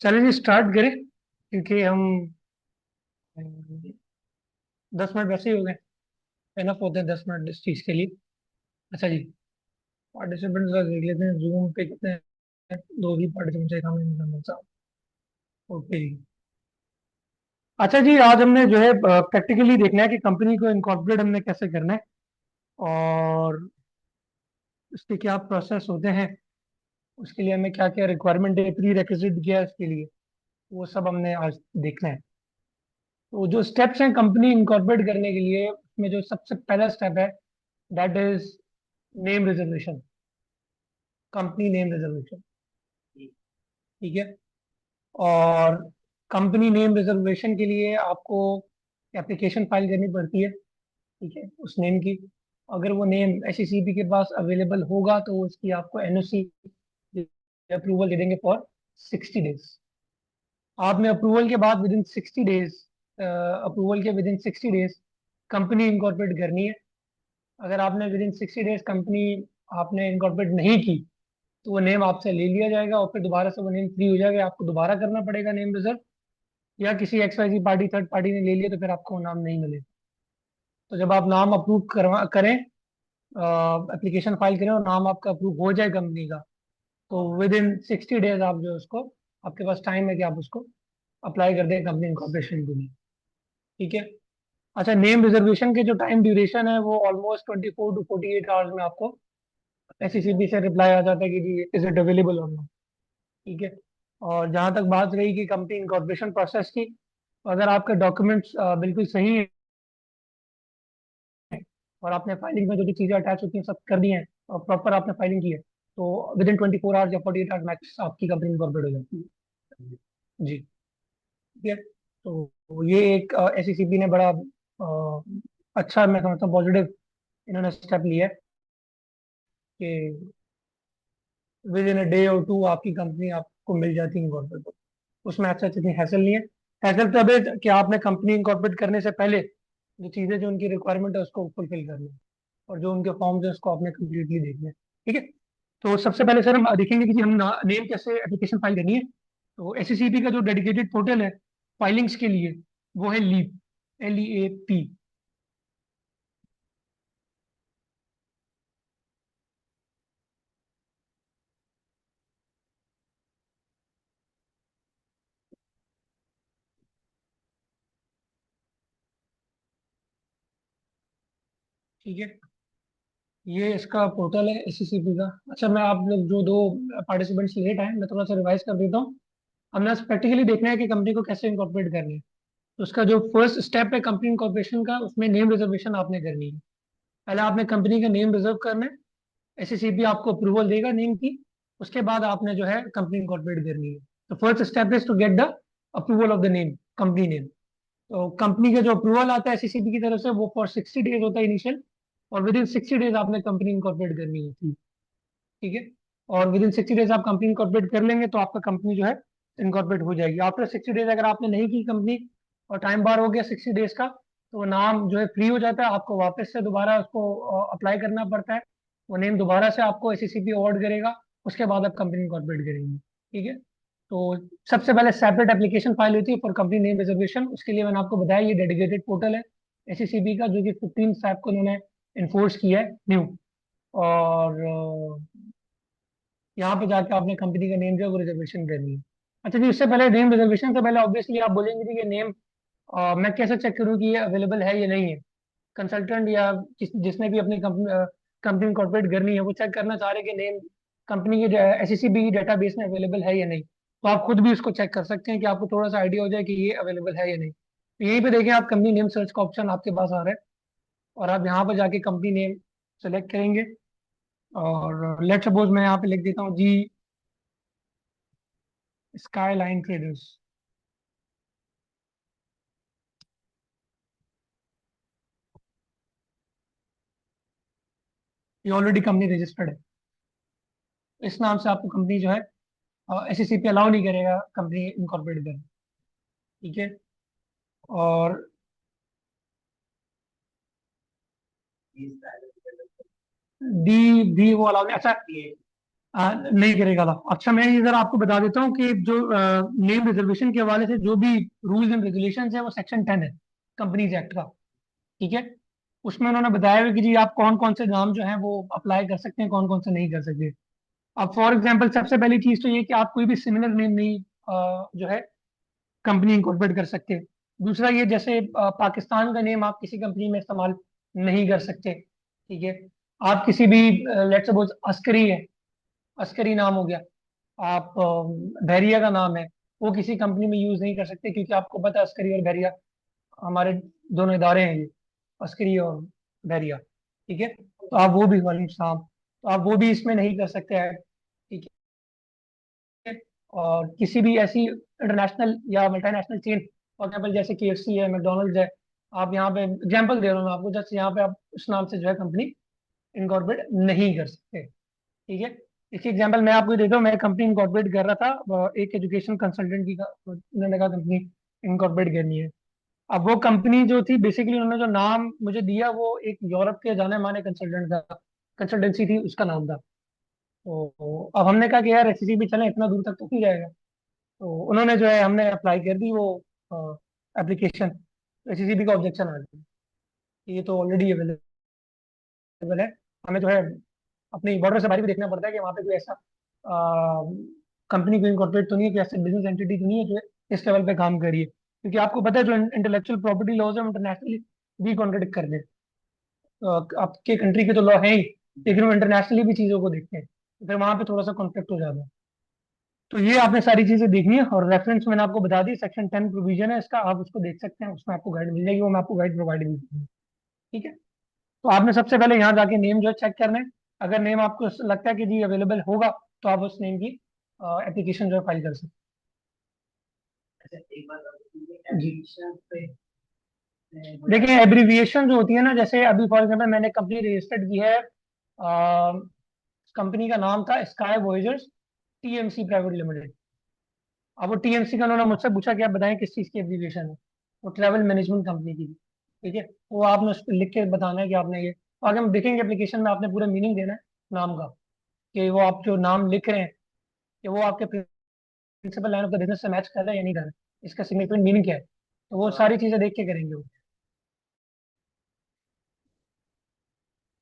चलिए जी स्टार्ट करें क्योंकि हम 10 मिनट वैसे ही हो गए। एनफ होते हैं 10 मिनट इस चीज़ के लिए। अच्छा जी, पार्टिसिपेंट्स देख लेते हैं जूम पे कितने हैं। दो ही पार्टिसिपेंट है, हम साहब। ओके जी। अच्छा जी, आज हमने जो है प्रैक्टिकली देखना है कि कंपनी को इनकॉर्पोरेट हमने कैसे करना है और उसके क्या प्रोसेस होते हैं। उसके लिए हमें क्या क्या रिक्वायरमेंट है, प्री रिक्विजिट क्या है इसके लिए, वो सब हमने आज देखना है। तो जो स्टेप्स हैं कंपनी इनकॉर्पोरेट करने के लिए, उसमें जो सबसे पहला स्टेप है that is name reservation. Company name reservation, ठीक है। और कंपनी नेम रिजर्वेशन के लिए आपको एप्लीकेशन फाइल करनी पड़ती है, ठीक है, उस नेम की। अगर वो नेम एसईसीबी के पास अवेलेबल होगा तो उसकी आपको एनओसी अप्रूवल दे देंगे फॉर 60 डेज। आपने अप्रूवल के बाद विद इन 60 डेज, अप्रूवल के with in 60 days company incorporate करनी है। अगर आपने विद इन 60 डेज कंपनी आपने इनकॉर्पोरेट नहीं की तो वो नेम आपसे ले लिया जाएगा और फिर दोबारा से वो नेम फ्री हो जाएगा। आपको दोबारा करना पड़ेगा नेम रिजर्व, या किसी XYZ पार्टी थर्ड पार्टी ने ले लिया तो फिर आपको वो नाम नहीं मिलेगा। तो जब आप नाम अप्रूव करवा करें, एप्लीकेशन फाइल करें और नाम आपका अप्रूव हो जाए कंपनी का, तो विद इन 60 डेज आप जो उसको, आपके पास टाइम है कि आप उसको अप्लाई कर दें कंपनी इनकॉर्पोरेशन के लिए, ठीक है। अच्छा, नेम रिजर्वेशन के जो टाइम ड्यूरेशन है वो ऑलमोस्ट 24 to 48 आवर्स में आपको एसईसीबी से रिप्लाई आ जाता है कि जी इज इट अवेलेबल और नॉट, ठीक है। और जहाँ तक बात रही कि कंपनी इनकॉर्पोरेशन प्रोसेस की, तो अगर आपके डॉक्यूमेंट्स बिल्कुल सही हैं और आपने फाइलिंग में जो भी चीज़ें अटैच होती हैं सब कर दी हैं और प्रॉपर आपने फाइलिंग की है, तो विद इन 24 आवर्स या 48 आवर्स मैक्स आपकी कंपनी इनकॉर्पोरेट हो जाती है जी, ठीक है। तो ये एक एसईसीबी ने बड़ा अच्छा, मैं समझता हूँ पॉजिटिव इन्होंने स्टेप लिया है कि विद इन अ डे और टू आपकी कंपनी आपको मिल जाती है इनकॉर्पोरेट। उसमें अच्छा इतनी हैसल नहीं है। हैसल तब है कि आपने कंपनी इनकॉर्पोरेट करने से पहले जो चीज़ें जो उनकी रिक्वायरमेंट है उसको फुलफिल करनी है और जो उनके फॉर्म्स है उसको आपने कम्प्लीटली देखना है, ठीक है। तो सबसे पहले सर हम देखेंगे कि जी हम नेम कैसे एप्लीकेशन फाइल करनी है। तो एससीसीपी का जो डेडिकेटेड पोर्टल है फाइलिंग्स के लिए वो है लीप, LEAP, ठीक है। ये इसका पोर्टल है एससीसीपी का। अच्छा, मैं आप लोग जो दो पार्टिसिपेंट्स लेट आए मैं थोड़ा सा रिवाइज कर देता हूँ। हमने प्रैक्टिकली देखना है कि कंपनी को कैसे इंकॉर्पोरेट करनी है। तो उसका जो फर्स्ट स्टेप है कंपनी इंकॉर्पोरेशन का, उसमें नेम रिजर्वेशन आपने करनी है। पहले आपने कंपनी का नेम रिजर्व करना है, एससीसीबी आपको अप्रूवल देगा नेम की। उसके बाद आपने जो है कंपनी इंकॉर्पोरेट करनी है। तो first step is to get the approval of the name, company name. तो कंपनी का जो अप्रूवल आता है एससीसीबी की तरफ से वो फॉर 60 डेज होता है इनिशियल, और विद इन 60 डेज आपने कंपनी इंकॉर्पोरेट करनी होती है, ठीक है। और विद इन 60 डेज आप कंपनी इंकॉर्पोरेट कर लेंगे तो आपका कंपनी जो है इनकॉर्पोरेट हो जाएगी। आफ्टर 60 डेज अगर आपने नहीं की कंपनी और टाइम बार हो गया 60 डेज का, तो वो नाम जो है फ्री हो जाता है। आपको वापस से दोबारा उसको अप्लाई करना पड़ता है। वो नेम दोबारा से आपको एससीसीबी अवार्ड करेगा। उसके बाद आप कंपनी इंकॉर्पोरेट करेंगे, ठीक है। तो सबसे पहले सेपरेट एप्लीकेशन फाइल होती है फॉर कंपनी नेम रिजर्वेशन। उसके लिए मैंने आपको बताया ये डेडिकेटेड पोर्टल है एससीसीबी का, जो कि 15 को उन्होंने इन्फोर्स किया है न्यू। और यहाँ पे जाके आपने कंपनी का नेम जो है वो रिजर्वेशन करनी है। अच्छा जी, उससे पहले नेम रिजर्वेशन से पहले ऑब्वियसली आप बोलेंगे कि ये नेम मैं कैसे चेक करूँ कि ये अवेलेबल है या नहीं है। कंसल्टेंट या जिसने भी अपनी कंपनी कंपनी कॉर्पोरेट करनी है वो चेक करना चाह रहे हैं कि नेम कंपनी के एससीबी की डेटाबेस में अवेलेबल है या नहीं। तो आप खुद भी उसको चेक कर सकते हैं कि आपको थोड़ा सा आइडिया हो जाए कि ये अवेलेबल है या नहीं। तो यहीं पे देखें आप, कंपनी नेम सर्च का ऑप्शन आपके पास आ रहा है और आप यहाँ पर जाके कंपनी नेम सेलेक्ट करेंगे। और लेट सपोज मैं यहाँ पे लिख देता हूँ जी स्काईलाइन ट्रेडर्स। ये ऑलरेडी कंपनी रजिस्टर्ड है। इस नाम से आपको कंपनी जो है एससीसीपी अलाउ नहीं करेगा कंपनी इनकॉर्पोरेट करना, ठीक है। और डी भी वो अलाउ नहीं, अच्छा नहीं करेगा था। अच्छा, मैं इधर आपको बता देता हूँ कि जो नेम रिजर्वेशन के हवाले से जो भी रूल्स एंड रेगुलेशंस है वो सेक्शन 10 है कंपनीज एक्ट का। ठीक है। उसमें उन्होंने बताया हुआ कि जी आप कौन कौन से नाम जो है वो अप्लाई कर सकते हैं, कौन कौन से नहीं कर सकते। अब फॉर एग्जांपल सबसे पहली चीज तो ये कि आप कोई भी सिमिलर नेम नहीं जो है कंपनी इंकॉर्पोरेट कर सकते। दूसरा ये जैसे पाकिस्तान का नेम आप किसी कंपनी में इस्तेमाल नहीं कर सकते। ठीक है। आप किसी भी लेट्स सपोज अस्करी है, अस्करी नाम हो गया। आप बहरिया का नाम है, वो किसी कंपनी में यूज नहीं कर सकते, क्योंकि आपको पता है अस्करी और बहरिया हमारे दोनों इदारे हैं ये, अस्करी और बहरिया। ठीक है। तो आप वो भी, वालेकुम सलाम, तो आप वो भी इसमें नहीं कर सकते हैं। ठीक है। और किसी भी ऐसी इंटरनेशनल या मल्टीनेशनल चेन, फॉर एग्जाम्पल जैसे KFC है, मैकडोनल्ड्स है, आप यहाँ पे एग्जाम्पल दे रहा हूँ मैं आपको, जैसे यहाँ पे आप उस नाम से जो है कंपनी इनकॉर्पोरेट नहीं कर सकते। ठीक है। इसकी एग्जांपल मैं आपको देता हूँ। मैं कंपनी इनकॉर्पोरेट कर रहा था, एक एजुकेशन कंसल्टेंट की उन्होंने कहा कंपनी इनकॉर्पोरेट करनी है। अब वो कंपनी जो थी, बेसिकली उन्होंने जो नाम मुझे दिया वो एक यूरोप के जाने माने कंसल्टेंट का कंसल्टेंसी थी, उसका नाम था। तो अब हमने कहा कि यार SCC भी चले, इतना दूर तक तो नहीं जाएगा। तो उन्होंने जो है, हमने अप्लाई कर दी वो एप्लीकेशन। SCCB का ऑब्जेक्शन आ गया कि ये तो ऑलरेडी अवेलेबल है। हमें जो है अपनी बॉर्डर से बाहर भी देखना पड़ता है कि वहाँ पे कोई ऐसा कंपनी कोई इनकॉर्पोरेट तो नहीं है, कोई ऐसा बिजनेस एंटिटी तो नहीं है जो इस लेवल पे काम करिए, क्योंकि आपको पता है जो इंटेलेक्चुअल प्रॉपर्टी लॉज है इंटरनेशनली भी कॉन्ट्रडिक्ट कर रहे हैं। आपके कंट्री के तो लॉ है ही, लेकिन वो इंटरनेशनली भी चीज़ों को देखते हैं, तो फिर वहाँ पे थोड़ा सा कॉन्फ्लिक्ट हो जाता है। तो ये आपने सारी चीज़ें देखनी है, और रेफरेंस मैंने आपको बता दी, सेक्शन 10 प्रोविजन है इसका, आप उसको देख सकते हैं, उसमें आपको गाइड मिल जाएगी, वो मैं आपको गाइड प्रोवाइड भी करूंगा। ठीक है। तो आपने सबसे पहले यहाँ जाके नेम जो है चेक करना है। अगर नेम आपको लगता है कि जी अवेलेबल होगा, तो आप उस नेम की एप्लीकेशन जो है फाइल कर सकते हैं जी। देखिए एब्रीविएशन जो होती है ना, जैसे अभी फॉर एग्जाम्पल मैंने कंपनी रजिस्टर्ड की है, कंपनी का नाम था sky voyagers TMC private limited. अब वो TMC का उन्होंने मुझसे पूछा कि आप बताएं किस चीज़ की एब्रीविएशन है। वो ट्रैवल मैनेजमेंट कंपनी की थी। ठीक है। वो आपने उस पर लिख के बताना है कि आपने ये, तो आगे हम देखेंगे एप्लीकेशन में आपने पूरा मीनिंग देना है नाम का, कि वो आप जो नाम लिख रहे हैं कि वो आपके principal line of the business से मैच कर रहा है या नहीं कर रहा है, इसका सिग्निफिकेंट मीनिंग क्या है, तो वो सारी चीजें देख के करेंगे वो।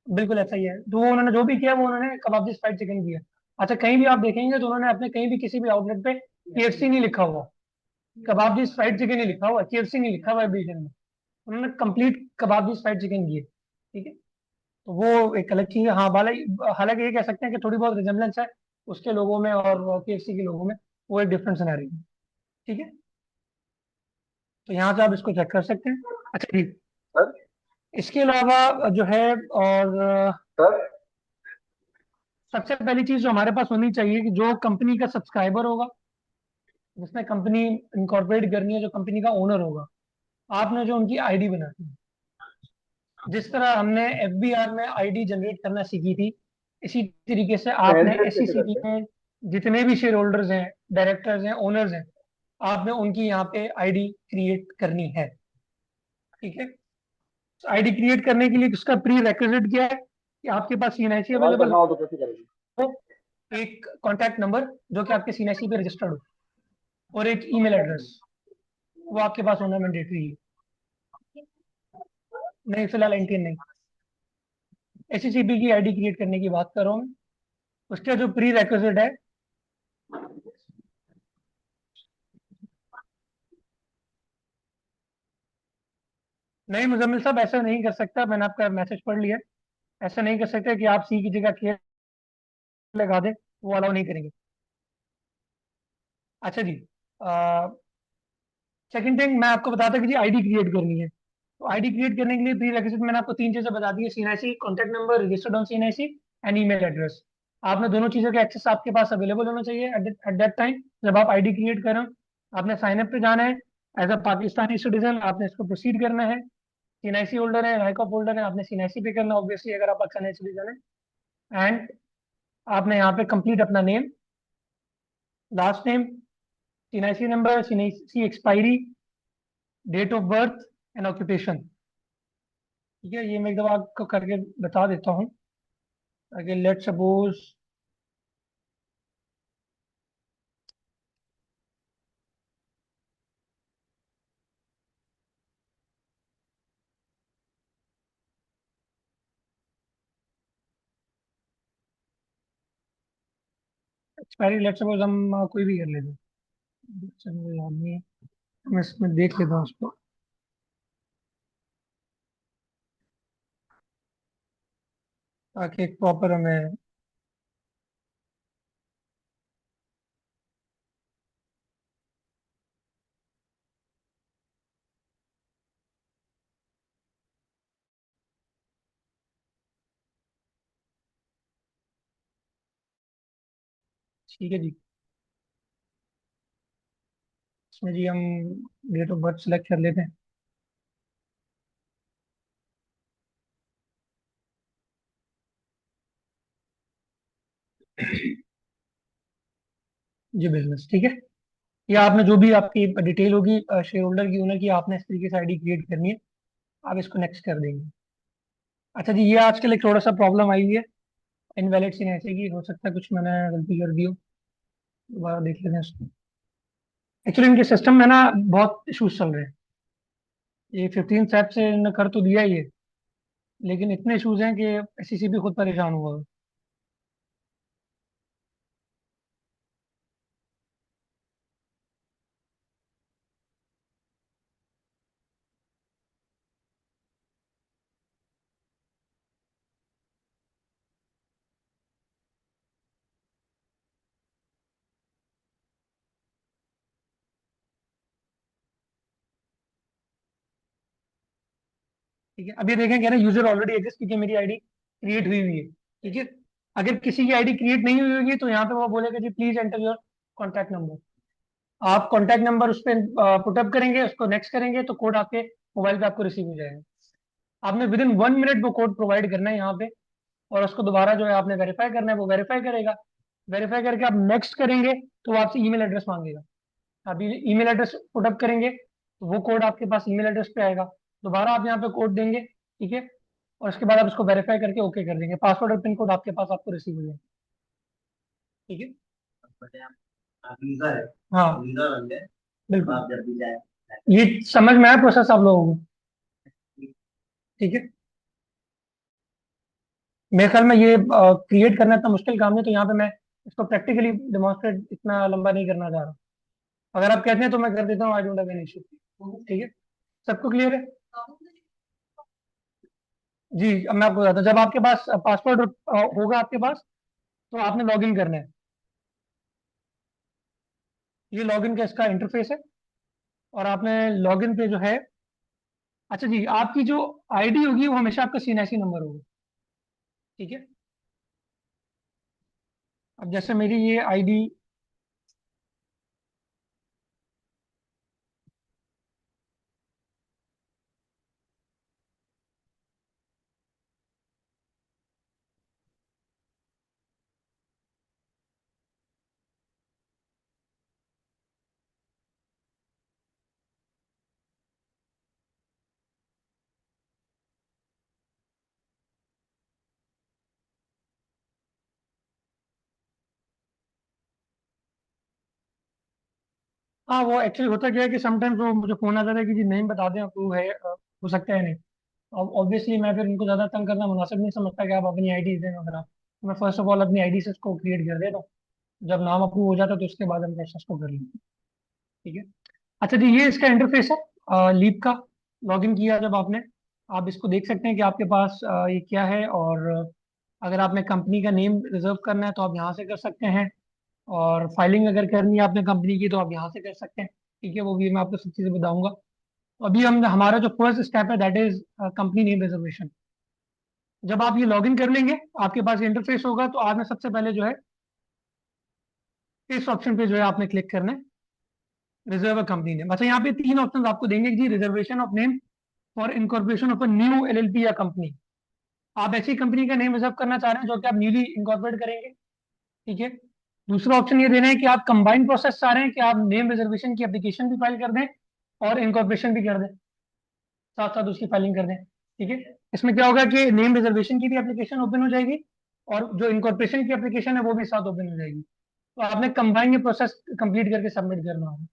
बिल्कुल ऐसा ही है। तो वो उन्होंने जो भी किया वो उन्होंने कबाब फ्राइड चिकन किया। अच्छा, कहीं भी आप देखेंगे तो उन्होंने अपने कहीं भी किसी भी आउटलेट पे KFC नहीं लिखा हुआ, कबाब फ्राइड चिकन ही लिखा हुआ है, KFC नहीं लिखा हुआ है एब्रीविएशन में। उन्होंने कंप्लीट कबाब फ्राइड चिकन की है। ठीक है। तो वो एक अलग चीज है। हाँ, हालांकि ये कह सकते हैं कि थोड़ी बहुत रिजेम्बलेंस है उसके लोगों में और KFC के लोगों में, वो एक डिफरेंस बना रही है। ठीक है। तो यहाँ से आप इसको चेक कर सकते हैं। अच्छा ठीक। सर, इसके अलावा जो है, और सर, सबसे पहली चीज जो हमारे पास होनी चाहिए कि जो कंपनी का सब्सक्राइबर होगा, जिसने कंपनी इनकॉर्पोरेट करनी है, जो कंपनी का ओनर होगा, आपने जो उनकी ID बनानी है। जिस तरह हमने FBR में ID जनरेट करना सीखी थी, इसी तरीके से आपने SCCB में जितने भी शेयर होल्डर्स हैं, डायरेक्टर्स हैं, ओनर्स हैं, आपने उनकी यहाँ पे ID क्रिएट करनी है। ठीक है। ID क्रिएट करने के लिए उसका प्री रिक्विजिट क्या है कि आपके पास CNIC अवेलेबल हो, तो कैसे करेंगे, एक कॉन्टैक्ट नंबर जो कि आपके CNIC पे रजिस्टर्ड हो, और एक ईमेल एड्रेस, वो आपके पास होना मैंडेटरी है। नहीं, फिलहाल NTN नहीं, SCCB की ID क्रिएट करने की बात कर रहा हूँ मैं। उसका जो प्री रिक्विजिट है, नहीं मुजम्मिल साहब ऐसा नहीं कर सकता, मैंने आपका मैसेज पढ़ लिया। ऐसा नहीं कर सकते कि आप C की जगह K लगा दें, वो अलाउ नहीं करेंगे। अच्छा जी। सेकंड थिंग मैं आपको बताता कि जी ID क्रिएट करनी है, तो ID क्रिएट करने के लिए प्री रिक्विजिट मैंने आपको तीन चीजें बता दी है: CNIC contact number registered on CNIC and email address. आपने दोनों चीजों का एक्सेस आपके पास अवेलेबल होना चाहिए एट दैट टाइम जब आप ID क्रिएट करें। आपने साइन अप पे जाना है, एज अ पाकिस्तानी सिटीजन आपने इसको प्रोसीड करना है। CNIC होल्डर है, रैक ऑफ होल्डर है, आपने CNIC पे करना ऑब्वियसली अगर आप पाकिस्तानी सिटीजन है। एंड आपने यहाँ पे कंप्लीट अपना name, last name, CNIC number, CNIC expiry, date of birth and occupation. ठीक है। ये मैं एक दफा आपको करके बता देता हूँ। अगर let suppose expiry let suppose हम कोई भी कर लेते हैं। चलो मुझे याद नहीं है, मैं इसमें देख लेता हूँ उसको, ताकि एक प्रॉपर हमें। ठीक है जी। इसमें जी हम डेट ऑफ बर्थ सेलेक्ट कर लेते हैं। जी बिजनेस, ठीक है। ये आपने जो भी आपकी डिटेल होगी शेयर होल्डर की, ओनर की, आपने इस तरीके से आईडी क्रिएट करनी है। आप इसको नेक्स्ट कर देंगे। अच्छा जी, ये आजकल एक थोड़ा सा प्रॉब्लम आई हुई है इनवैलिड सिन ऐसे की, हो सकता है कुछ मैंने गलती कर दी हो। दोबारा देख लेते हैं इसको। एक्चुअली इनके सिस्टम में ना बहुत इशूज चल रहे हैं। ये 15 से इन्होंने कर तो दिया ही है, लेकिन इतने इशूज हैं कि एसईसी भी खुद परेशान हुआ है। ठीक है, अब ये देखें, कह रहे हैं यूजर ऑलरेडी एग्जिस्ट, क्योंकि मेरी आईडी क्रिएट हुई हुई है। ठीक है। अगर किसी की आईडी क्रिएट नहीं हुई होगी तो यहाँ पे वो बोलेगा जी please enter your contact number. आप कॉन्टैक्ट नंबर उस पर पुटअप करेंगे, उसको नेक्स्ट करेंगे तो कोड आपके मोबाइल पे आपको रिसीव हो जाएगा। आपने विद इन 1 मिनट वो कोड प्रोवाइड करना है यहाँ पे, और उसको दोबारा जो है आपने वेरीफाई करना है, वो वेरीफाई करेगा। वेरीफाई करके आप नेक्स्ट करेंगे तो वो आपसे ईमेल एड्रेस मांगेगा। आप ईमेल एड्रेस पुटअप करेंगे तो वो कोड आपके पास ईमेल एड्रेस पे आएगा। दोबारा आप यहाँ पे कोड देंगे, ठीक है, और उसके बाद आप उसको वेरीफाई करके ओके कर देंगे, पासवर्ड और पिन कोड आपके पास आपको रिसीव हो जाएगा। ठीक है। वीजा है। हाँ वीजा बन गए, बिल्कुल आप जब भी जाए। ये समझ में आया प्रोसेस आप लोगों को? ठीक है। मेरे ख्याल में ये क्रिएट करना इतना मुश्किल काम नहीं, तो यहाँ पे मैं इसको प्रैक्टिकली डेमोन्स्ट्रेट इतना लंबा नहीं करना चाह रहा। अगर आप कहते हैं तो मैं कर देता हूँ, I don't have any issue. ठीक है। सबको क्लियर है? जी, अब मैं आपको बताता हूँ, जब आपके पास पासवर्ड होगा आपके पास, तो आपने लॉगिन करना है। ये लॉगिन का इसका इंटरफेस है, और आपने लॉगिन पे जो है, अच्छा जी, आपकी जो आईडी होगी वो हमेशा आपका सीएनआईसी नंबर होगा। ठीक है। अब जैसे मेरी ये आईडी, हाँ वो एक्चुअली होता क्या है कि समटाइम्स वो मुझे फोन आता है कि जी नेम बता दें अप्रूव है, हो सकता है नहीं। अब ऑब्वियसली मैं फिर उनको ज़्यादा तंग करना मुनासिब नहीं समझता कि आप अपनी आईडी दें वगैरह, तो मैं फर्स्ट ऑफ ऑल अपनी आईडी से इसको क्रिएट कर देता हूँ। जब नाम अप्रूव हो जाता है तो उसके बाद हम प्रोसेस को कर लेंगे। ठीक है। अच्छा जी, ये इसका इंटरफेस है लीप का। लॉगिन किया जब आपने, आप इसको देख सकते हैं कि आपके पास ये क्या है, और अगर आपने कंपनी का नेम रिजर्व करना है तो आप यहाँ से कर सकते हैं, और फाइलिंग अगर करनी है आपने कंपनी की तो आप यहाँ से कर सकते हैं। ठीक है, वो भी मैं आपको सब चीज़ें बताऊंगा। तो अभी हम हमारा जो फर्स्ट स्टेप है that is company name reservation. जब आप ये लॉगिन कर लेंगे, आपके पास ये इंटरफेस होगा, तो आपने सबसे पहले जो है इस ऑप्शन पे जो है आपने क्लिक करना है, रिजर्व कंपनी नेम। अच्छा, यहाँ पे 3 ऑप्शन आपको देंगे कि जी reservation of name for incorporation of a new LLP या कंपनी। आप ऐसी कंपनी का नेम रिजर्व करना चाह रहे हैं जो कि आप न्यूली इनकॉर्पोरेट करेंगे। ठीक है। दूसरा ऑप्शन ये देना है कि आप कंबाइन प्रोसेस चाह रहे हैं कि आप नेम रिजर्वेशन की एप्लीकेशन भी फाइल कर दें और इनकॉर्पोरेशन भी कर दें, साथ साथ उसकी फाइलिंग कर दें। ठीक है। इसमें क्या होगा कि नेम रिजर्वेशन की भी एप्लीकेशन ओपन हो जाएगी, और जो इनकॉर्पोरेशन की एप्लीकेशन है वो भी साथ ओपन हो जाएगी। तो आपने कंबाइन ये प्रोसेस कंप्लीट करके सबमिट करना होगा।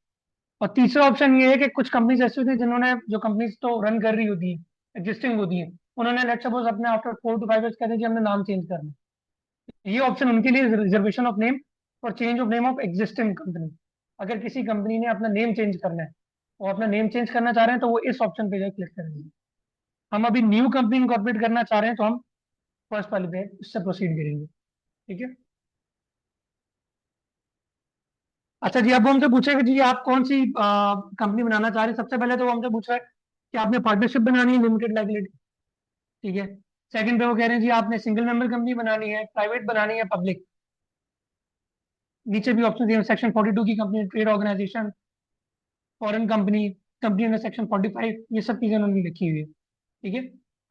और तीसरा ऑप्शन ये है कि कुछ कंपनीज ऐसी होती हैं जिन्होंने, जो कंपनीज तो रन कर रही होती है, एग्जिस्टिंग होती है, उन्होंने लेट सपोज अपने आफ्टर 4 to 5 years कहते हैं कि हमने नाम चेंज करना है। ये ऑप्शन उनके लिए reservation of name for change of name of existing company. अगर किसी कंपनी ने अपना नेम चेंज करना है, वो अपना नेम चेंज करना चाह रहे हैं, तो वो इस ऑप्शन पे जो क्लिक करेंगे। हम अभी न्यू कंपनी इनकॉर्पोरेट करना चाह रहे हैं, तो हम फर्स्ट वाले पे इससे प्रोसीड करेंगे। ठीक है। अच्छा जी, अब वो हमसे पूछेगा जी आप कौन सी कंपनी बनाना चाह रहे हैं। सबसे पहले तो वो हमसे पूछ रहा है कि आपने पार्टनरशिप बनानी है, लिमिटेड लाइबिलिटी। ठीक है। सेकंड पे वो कह रहे हैं जी आपने सिंगल मेंबर कंपनी बनानी है, प्राइवेट बनानी है, पब्लिक। नीचे भी ऑप्शन दिए सेक्शन 42 की company, trade organization, foreign company, company under section 45, ये सब चीजें उन्होंने लिखी हुई है। ठीक है।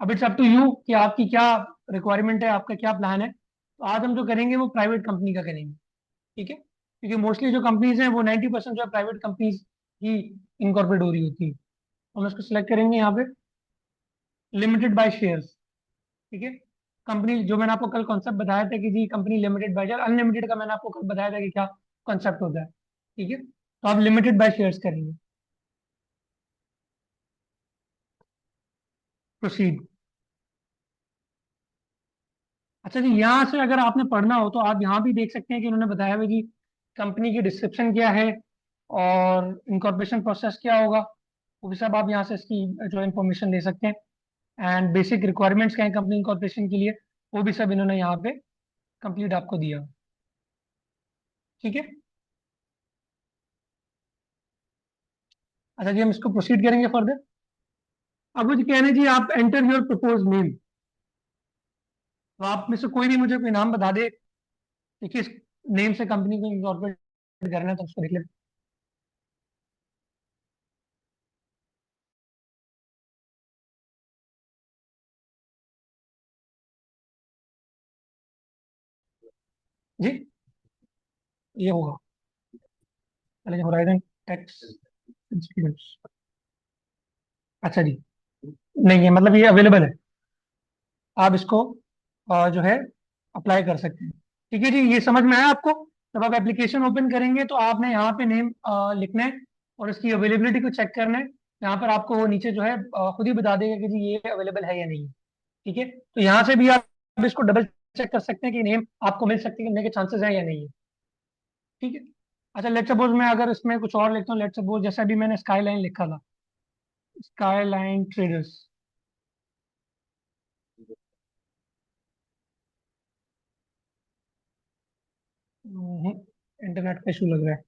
अब इट्स अप टू यू कि आपकी क्या रिक्वायरमेंट है, आपका क्या प्लान है। तो आज हम जो करेंगे वो प्राइवेट कंपनी का करेंगे। ठीक है, क्योंकि मोस्टली जो कंपनीज हैं वो 90% जो है प्राइवेट कंपनीज ही इनकॉर्पोरेट हो रही होती है। हम इसको सिलेक्ट करेंगे यहाँ पे, लिमिटेड बाय शेयर्स। ठीक है। कंपनी जो मैंने आपको कल कॉन्सेप्ट बताया था कि जी company limited by share, unlimited का मैंने आपको कल बताया था कि क्या कॉन्सेप्ट होता है। ठीक है, तो आप लिमिटेड बाय शेयर्स करेंगे। प्रोसीड। अच्छा जी, यहाँ से अगर आपने पढ़ना हो तो आप यहाँ भी देख सकते हैं कि उन्होंने बताया हुआ कि कंपनी की डिस्क्रिप्शन क्या है और इनकॉर्पोरेशन प्रोसेस क्या होगा। वो भी सब आप यहाँ से इसकी जो इन्फॉर्मेशन ले सकते हैं। एंड बेसिक रिक्वायरमेंट्स क्या है कंपनी इनकॉर्पोरेशन के लिए, वो भी सब इन्होंने यहाँ पे कंप्लीट आपको दिया। ठीक है। अच्छा जी, हम इसको प्रोसीड करेंगे फर्दर। अब मुझे कहना है जी आप एंटर योर प्रपोज नेम। तो आप में से कोई भी मुझे कोई नाम बता दे कि किस नेम से कंपनी को इनकॉर्पोरेट करना है, तो उसको लिख ले। जी, ये होगा पहले होराइजन टेक्स इंस्टीट्यूट्स। अच्छा जी, नहीं है मतलब ये अवेलेबल है, आप इसको जो है अप्लाई कर सकते हैं। ठीक है जी, ये समझ में आया आपको। जब आप एप्लीकेशन ओपन करेंगे तो आपने यहाँ पे नेम लिखना है और इसकी अवेलेबिलिटी को चेक करना है। यहाँ पर आपको वो नीचे जो है खुद ही बता देगा कि जी ये अवेलेबल है या नहीं है। ठीक है, तो यहाँ से भी आप इसको डबल चेक कर सकते हैं कि नेम आपको मिल सकती है, मिलने के चांसेस हैं या नहीं है। ठीक है। अच्छा, लेट सपोज मैं अगर इसमें कुछ और लिखता हूँ, लेट सपोज जैसे अभी मैंने स्काई लाइन लिखा था, स्काई लाइन ट्रेडर्स। इंटरनेट का इशू लग रहा है।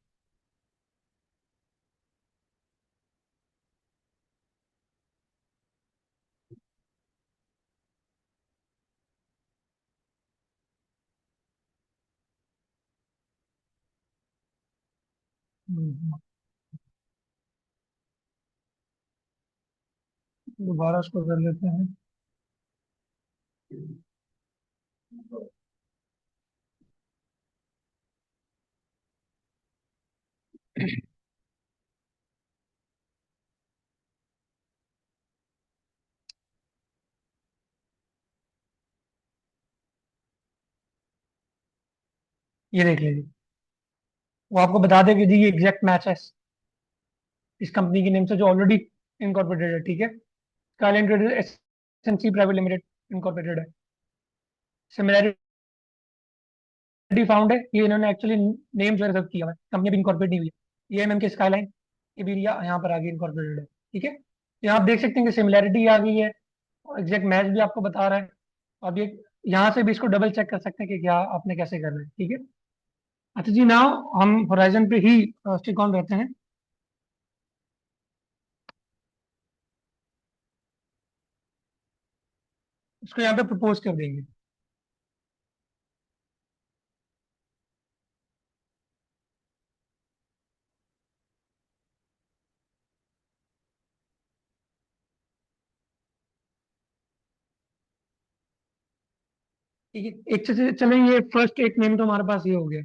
दोबारा उसको कर लेते हैं। ये देख लीजिए, वो आपको बता दें कि जी ये एग्जैक्ट मैच है इस कंपनी के नेम से जो ऑलरेडी इनकॉर्पोरेटेड है। ठीक है, skyline traders SNC private limited incorporated है। सिमिलैरिटी फाउंड है, ये इन्होंने एक्चुअली नेम जो है रिजर्व किया हुआ है, कंपनी अभी इनकॉर्पोरेट नहीं हुई है। ये एम के स्काईलाइन, ये भी यहाँ पर आगे इनकॉर्पोरेटेड है। ठीक है, यहाँ आप देख सकते हैं कि सिमिलैरिटी आ गई है और एग्जैक्ट मैच भी आपको बता रहा है। अब ये यहाँ से भी इसको डबल चेक कर सकते हैं कि क्या आपने कैसे करना है। ठीक है। अच्छा जी, नाउ हम होराइजन पे ही स्टिक ऑन रहते हैं। इसको यहाँ पे प्रपोज कर देंगे। ठीक है, एक से चलें, ये फर्स्ट एक नेम तो हमारे पास ये हो गया।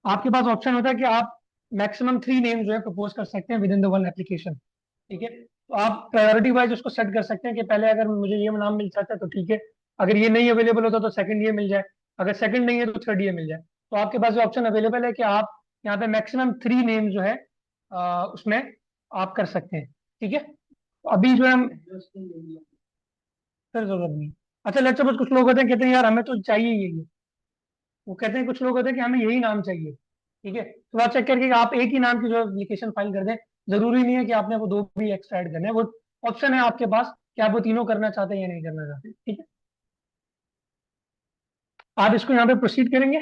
आपके पास ऑप्शन होता है कि आप मैक्सिमम 3 नेम जो है प्रपोज कर सकते हैं with in the one application. ठीक है, तो आप प्रायोरिटी वाइज उसको सेट कर सकते हैं कि पहले अगर मुझे ये नाम मिल सकता है तो ठीक है, अगर ये नहीं अवेलेबल होता तो सेकंड ये मिल जाए, अगर सेकंड नहीं है तो थर्ड ये मिल जाए। तो आपके पास ये ऑप्शन अवेलेबल है कि आप यहाँ पे मैक्सिमम 3 नेम जो है उसमें आप कर सकते हैं। ठीक है, तो अभी जो है हम फिर जरूरत नहीं। अच्छा, लेट्स सपोज कुछ लोग होते हैं कहते हैं यार हमें तो चाहिए ये, वो कहते हैं कुछ लोग होते हैं कि हमें यही नाम चाहिए। ठीक है, तो आप चेक करके आप एक ही नाम की जो एप्लीकेशन फाइल कर दें। जरूरी नहीं है कि आपने वो दो भी एक्स्ट्रा ऐड करने हैं, वो ऑप्शन है आपके पास कि आप वो तीनों करना चाहते हैं या नहीं करना चाहते, ठीक है। आप इसको यहाँ पे प्रोसीड करेंगे,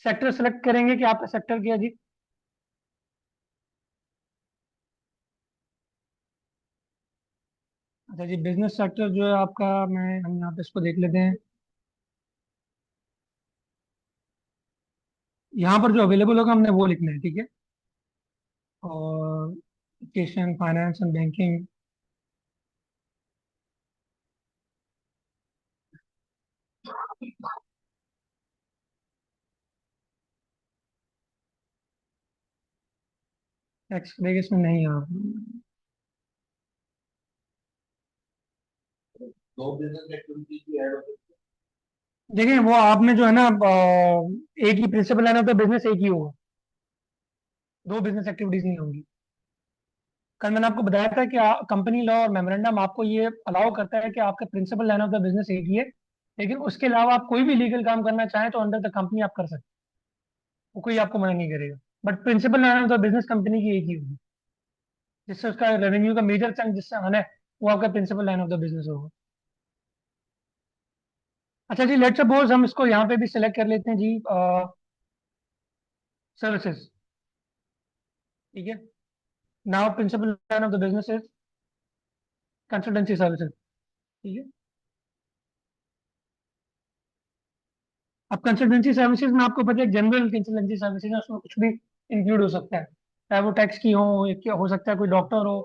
सेक्टर सेलेक्ट करेंगे कि आपका सेक्टर क्या है जी। अच्छा जी, बिजनेस सेक्टर जो है आपका, हम यहाँ पे इसको देख लेते हैं। यहाँ पर जो अवेलेबल होगा हमने वो लिखना है, ठीक है। और education, finance and banking. Tax break इसमें नहीं आ। देखिए वो आपने जो है ना, एक ही प्रिंसिपल है ना, तो बिजनेस एक ही होगा, दो बिजनेस एक्टिविटीज नहीं होंगी। कल मैंने आपको बताया था कि कंपनी लॉ और मेमोरेंडम आपको ये अलाउ करता है कि आपका principal line of the business एक ही है, लेकिन उसके अलावा आप कोई भी लीगल काम करना चाहें तो अंडर द कंपनी आप कर सकते हैं, वो कोई आपको मना नहीं करेगा। But principal line of the business company की एक ही होगी, जिससे उसका रेवेन्यू का मेजर चंक जिससे आना है वो आपका principal line of the business होगा। अच्छा जी, लेट्स सपोज हम इसको यहाँ पे भी सिलेक्ट कर लेते हैं जी, सर्विसेज, ठीक है। Now principal line of the business is consultancy services, ठीक है। अब कंसल्टेंसी सर्विसेज में आपको पता है जनरल कंसल्टेंसी सर्विसेज है, उसमें कुछ भी इंक्लूड हो सकता है, चाहे वो टैक्स की हो, एक क्या हो सकता है, कोई डॉक्टर हो,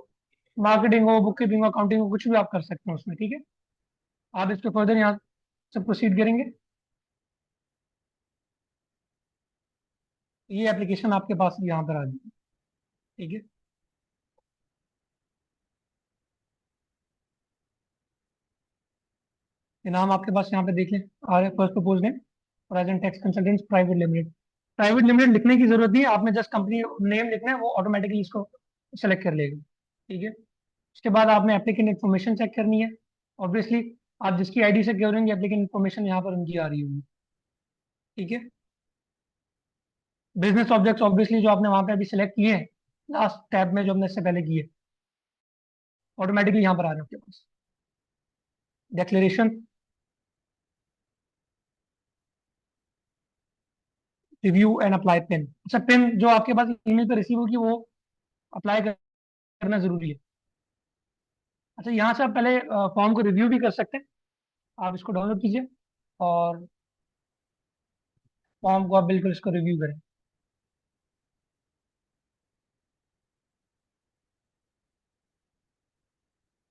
मार्केटिंग हो, बुक कीपिंग हो, अकाउंटिंग हो, कुछ भी आप कर सकते हैं उसमें, ठीक है। आप इस पर फर्दर यहाँ से प्रोसीड करेंगे। ये एप्लीकेशन आपके पास यहाँ पर आ जाएगी, ठीक है। ये नाम आपके पास यहाँ पे देख लें, R F first propose name, present tax consultants private limited. Private limited लिखने की जरूरत नहीं है, आपने जस्ट कंपनी नेम लिखना है, वो ऑटोमेटिकली इसको सेलेक्ट कर लेगा, ठीक है। उसके बाद आपने एप्लीकेंट इन्फॉर्मेशन चेक करनी है। ऑब्वियसली आप जिसकी आईडी से करेंगे एप्लीकेंट इन्फॉर्मेशन यहाँ पर उनकी आ रही होगी, ठीक है। बिजनेस ऑब्जेक्ट्स ऑब्वियसली जो आपने वहाँ पे अभी सेलेक्ट किए हैं लास्ट टैब में जो हमने इससे पहले किए, ऑटोमेटिकली यहाँ पर आ रहे हैं आपके पास। Declaration, review and apply pin. अच्छा, पिन जो आपके पास ईमेल पर रिसीव होगी वो अप्लाई करना जरूरी है। अच्छा, यहाँ से आप पहले फॉर्म को रिव्यू भी कर सकते हैं, आप इसको डाउनलोड कीजिए और फॉर्म को आप बिल्कुल इसको रिव्यू करें।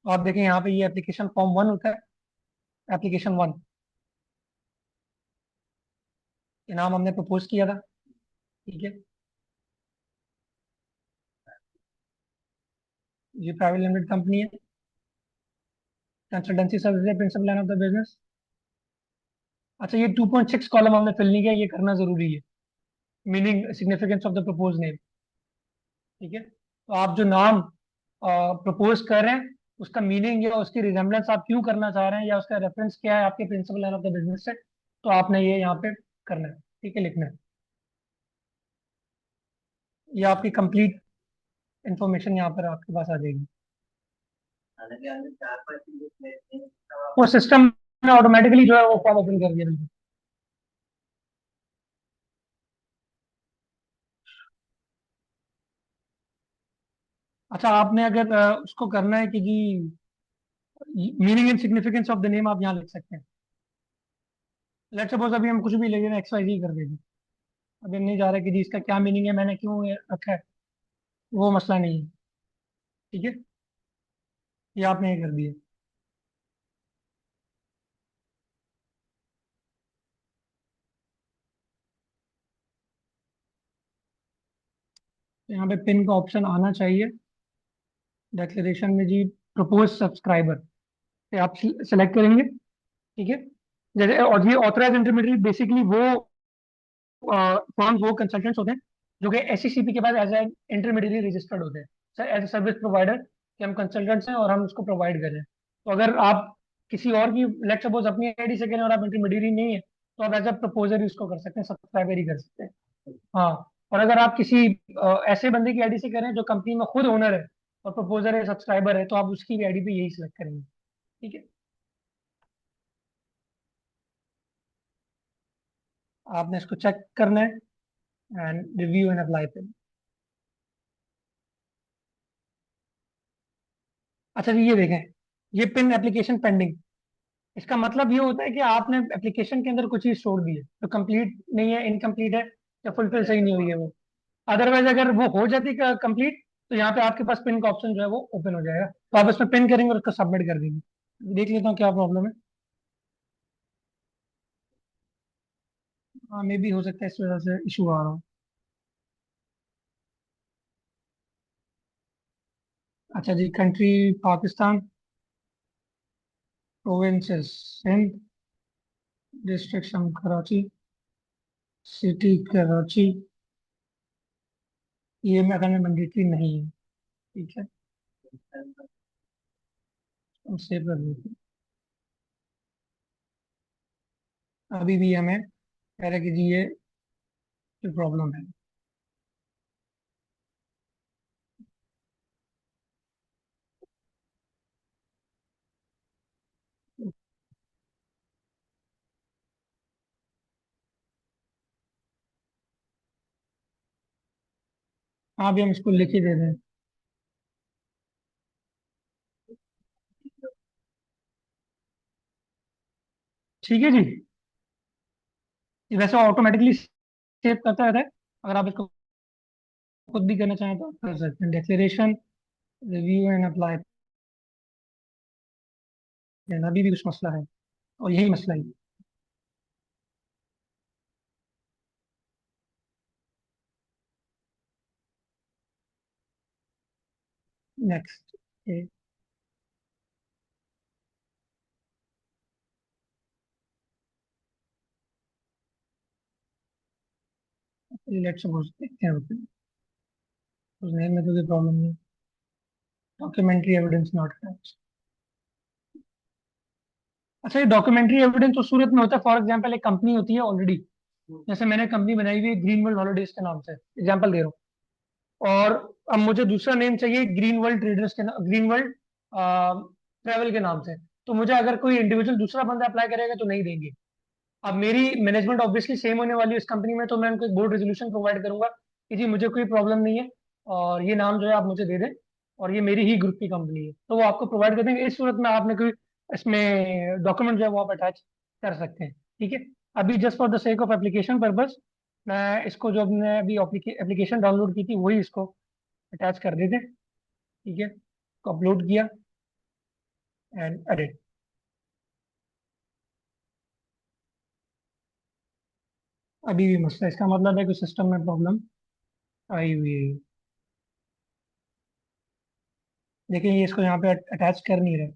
तो आप देखें यहाँ पे ये एप्लीकेशन फॉर्म 1 होता है, एप्लीकेशन 1, ये नाम हमने प्रपोज किया था, ठीक है। ये प्राइवेट लिमिटेड कंपनी है, consultancy service principal line of the business. अच्छा, ये 2.6 कॉलम हमने फिल नहीं किया, ये करना जरूरी है। Meaning significance of the propose name, ठीक है। तो आप जो नाम प्रपोज कर रहे हैं उसका मीनिंग या उसकी रिजेम्बलेंस आप क्यों करना चाह रहे हैं या उसका रेफरेंस क्या है आपके principal line of the business से, तो आपने ये यहाँ पे करना है, ठीक है, लिखना है। ये आपकी कंप्लीट इंफॉर्मेशन यहाँ पर आपके पास आ जाएगी। वो सिस्टम ने ऑटोमेटिकली जो है वो फॉर्म ओपन कर दिया। अच्छा, आपने अगर उसको करना है कि जी meaning and significance of the name आप यहाँ लिख सकते हैं। लेट्स सपोज अभी हम कुछ भी लेंगे ना, एक्स वाई जी कर देंगे, अभी हम नहीं जा रहे कि जी इसका क्या मीनिंग है, मैंने क्यों ये रखा है, वो मसला नहीं है, ठीक है। ये आपने ये कर दिया। तो यहाँ पे पिन का ऑप्शन आना चाहिए डिक्लेरेशन में जी, प्रपोज सब्सक्राइबर पे आप सेलेक्ट करेंगे, ठीक है। जैसे और ये ऑथराइज इंटरमीडिएट बेसिकली वो फर्म, वो कंसल्टेंट्स होते हैं जो कि एससीसीपी के बाद एज ए इंटरमीडिएटली रजिस्टर्ड होते हैं, sir as a service provider कि हम कंसल्टेंट्स हैं और हम उसको प्रोवाइड कर रहे हैं। तो अगर आप किसी और की लेट सपोज अपनी आईडी से करें और आप इंटरमीडिएटरी नहीं है, तो आप एज अ प्रपोजर उसको कर सकते हैं, सब्सक्राइबर ही कर सकते हैं। हाँ। और अगर आप किसी ऐसे बंदे की आईडी से करें जो कंपनी में खुद ओनर है और प्रपोजर है, सब्सक्राइबर है, तो आप उसकी भी आईडी पे यही सिलेक्ट करेंगे। ठीक है। आपने इसको चेक करना है एंड रिव्यू एंड अप्लाई पे। अच्छा जी, ये देखें, ये पिन एप्लीकेशन पेंडिंग। इसका मतलब ये होता है कि आपने एप्लीकेशन के अंदर कुछ चीज छोड़ दी है तो कंप्लीट नहीं है, इनकम्प्लीट है, या फुलफिल सही नहीं हुई है वो। अदरवाइज अगर वो हो जाती कंप्लीट, तो यहाँ पे आपके पास पिन का ऑप्शन जो है वो ओपन हो जाएगा, तो आप इसमें पिन करेंगे और उसको सबमिट कर देंगे। देख लेता हूँ क्या प्रॉब्लम है। हाँ, मे भी हो सकता है इस वजह से इशू आ रहा हो। अच्छा जी, country Pakistan, provinces Sindh, district Karachi, city Karachi. ये मैं करना मैंडेटरी नहीं है। ठीक है, हम सेव कर देते हैं। अभी भी हमें कह रहा है कि जी ये प्रॉब्लम है। हाँ, अभी हम इसको लिख ही दे दें। ठीक है जी। ये वैसे ऑटोमेटिकली सेव करता रहता है, अगर आप इसको खुद भी करना चाहें तो आप कर सकते हैं। Declaration, review and apply. अभी भी कुछ मसला है, और यही मसला है। नेक्स्ट। लेट्स सपोज देखते हैं उस नेम में तो कोई प्रॉब्लम नहीं। Documentary evidence not attach. अच्छा, ये डॉक्यूमेंट्री एविडेंस उस सूरत में होता है, फॉर एग्जांपल एक कंपनी होती है ऑलरेडी, जैसे मैंने कंपनी बनाई हुई है ग्रीन वर्ल्ड हॉलीडेज के नाम से, एग्जांपल दे रहा हूँ, और अब मुझे दूसरा नेम चाहिए ग्रीन वर्ल्ड ट्रेडर्स के नाम, ग्रीन वर्ल्ड ट्रेवल के नाम से। तो मुझे अगर कोई इंडिविजुअल दूसरा बंदा अप्लाई करेगा तो नहीं देंगे। अब मेरी मैनेजमेंट ऑब्वियसली सेम होने वाली है इस कंपनी में, तो मैं उनको एक बोर्ड रेजोल्यूशन प्रोवाइड करूंगा कि जी मुझे कोई प्रॉब्लम नहीं है, और ये नाम जो है आप मुझे दे दें, और ये मेरी ही ग्रुप की कंपनी है, तो वो आपको प्रोवाइड कर देंगे। इस सूरत में आपने कोई इसमें डॉक्यूमेंट जो है वो आप अटैच कर सकते हैं। ठीक है। अभी just for the sake of application purpose, मैं इसको जो हमने अभी एप्लीकेशन डाउनलोड की थी वही इसको अटैच कर देते। ठीक है, इसको अपलोड किया एंड एडिट। अभी भी मसला है, इसका मतलब है कि सिस्टम में प्रॉब्लम आई हुई है। लेकिन ये इसको यहाँ पे अटैच कर नहीं रहे।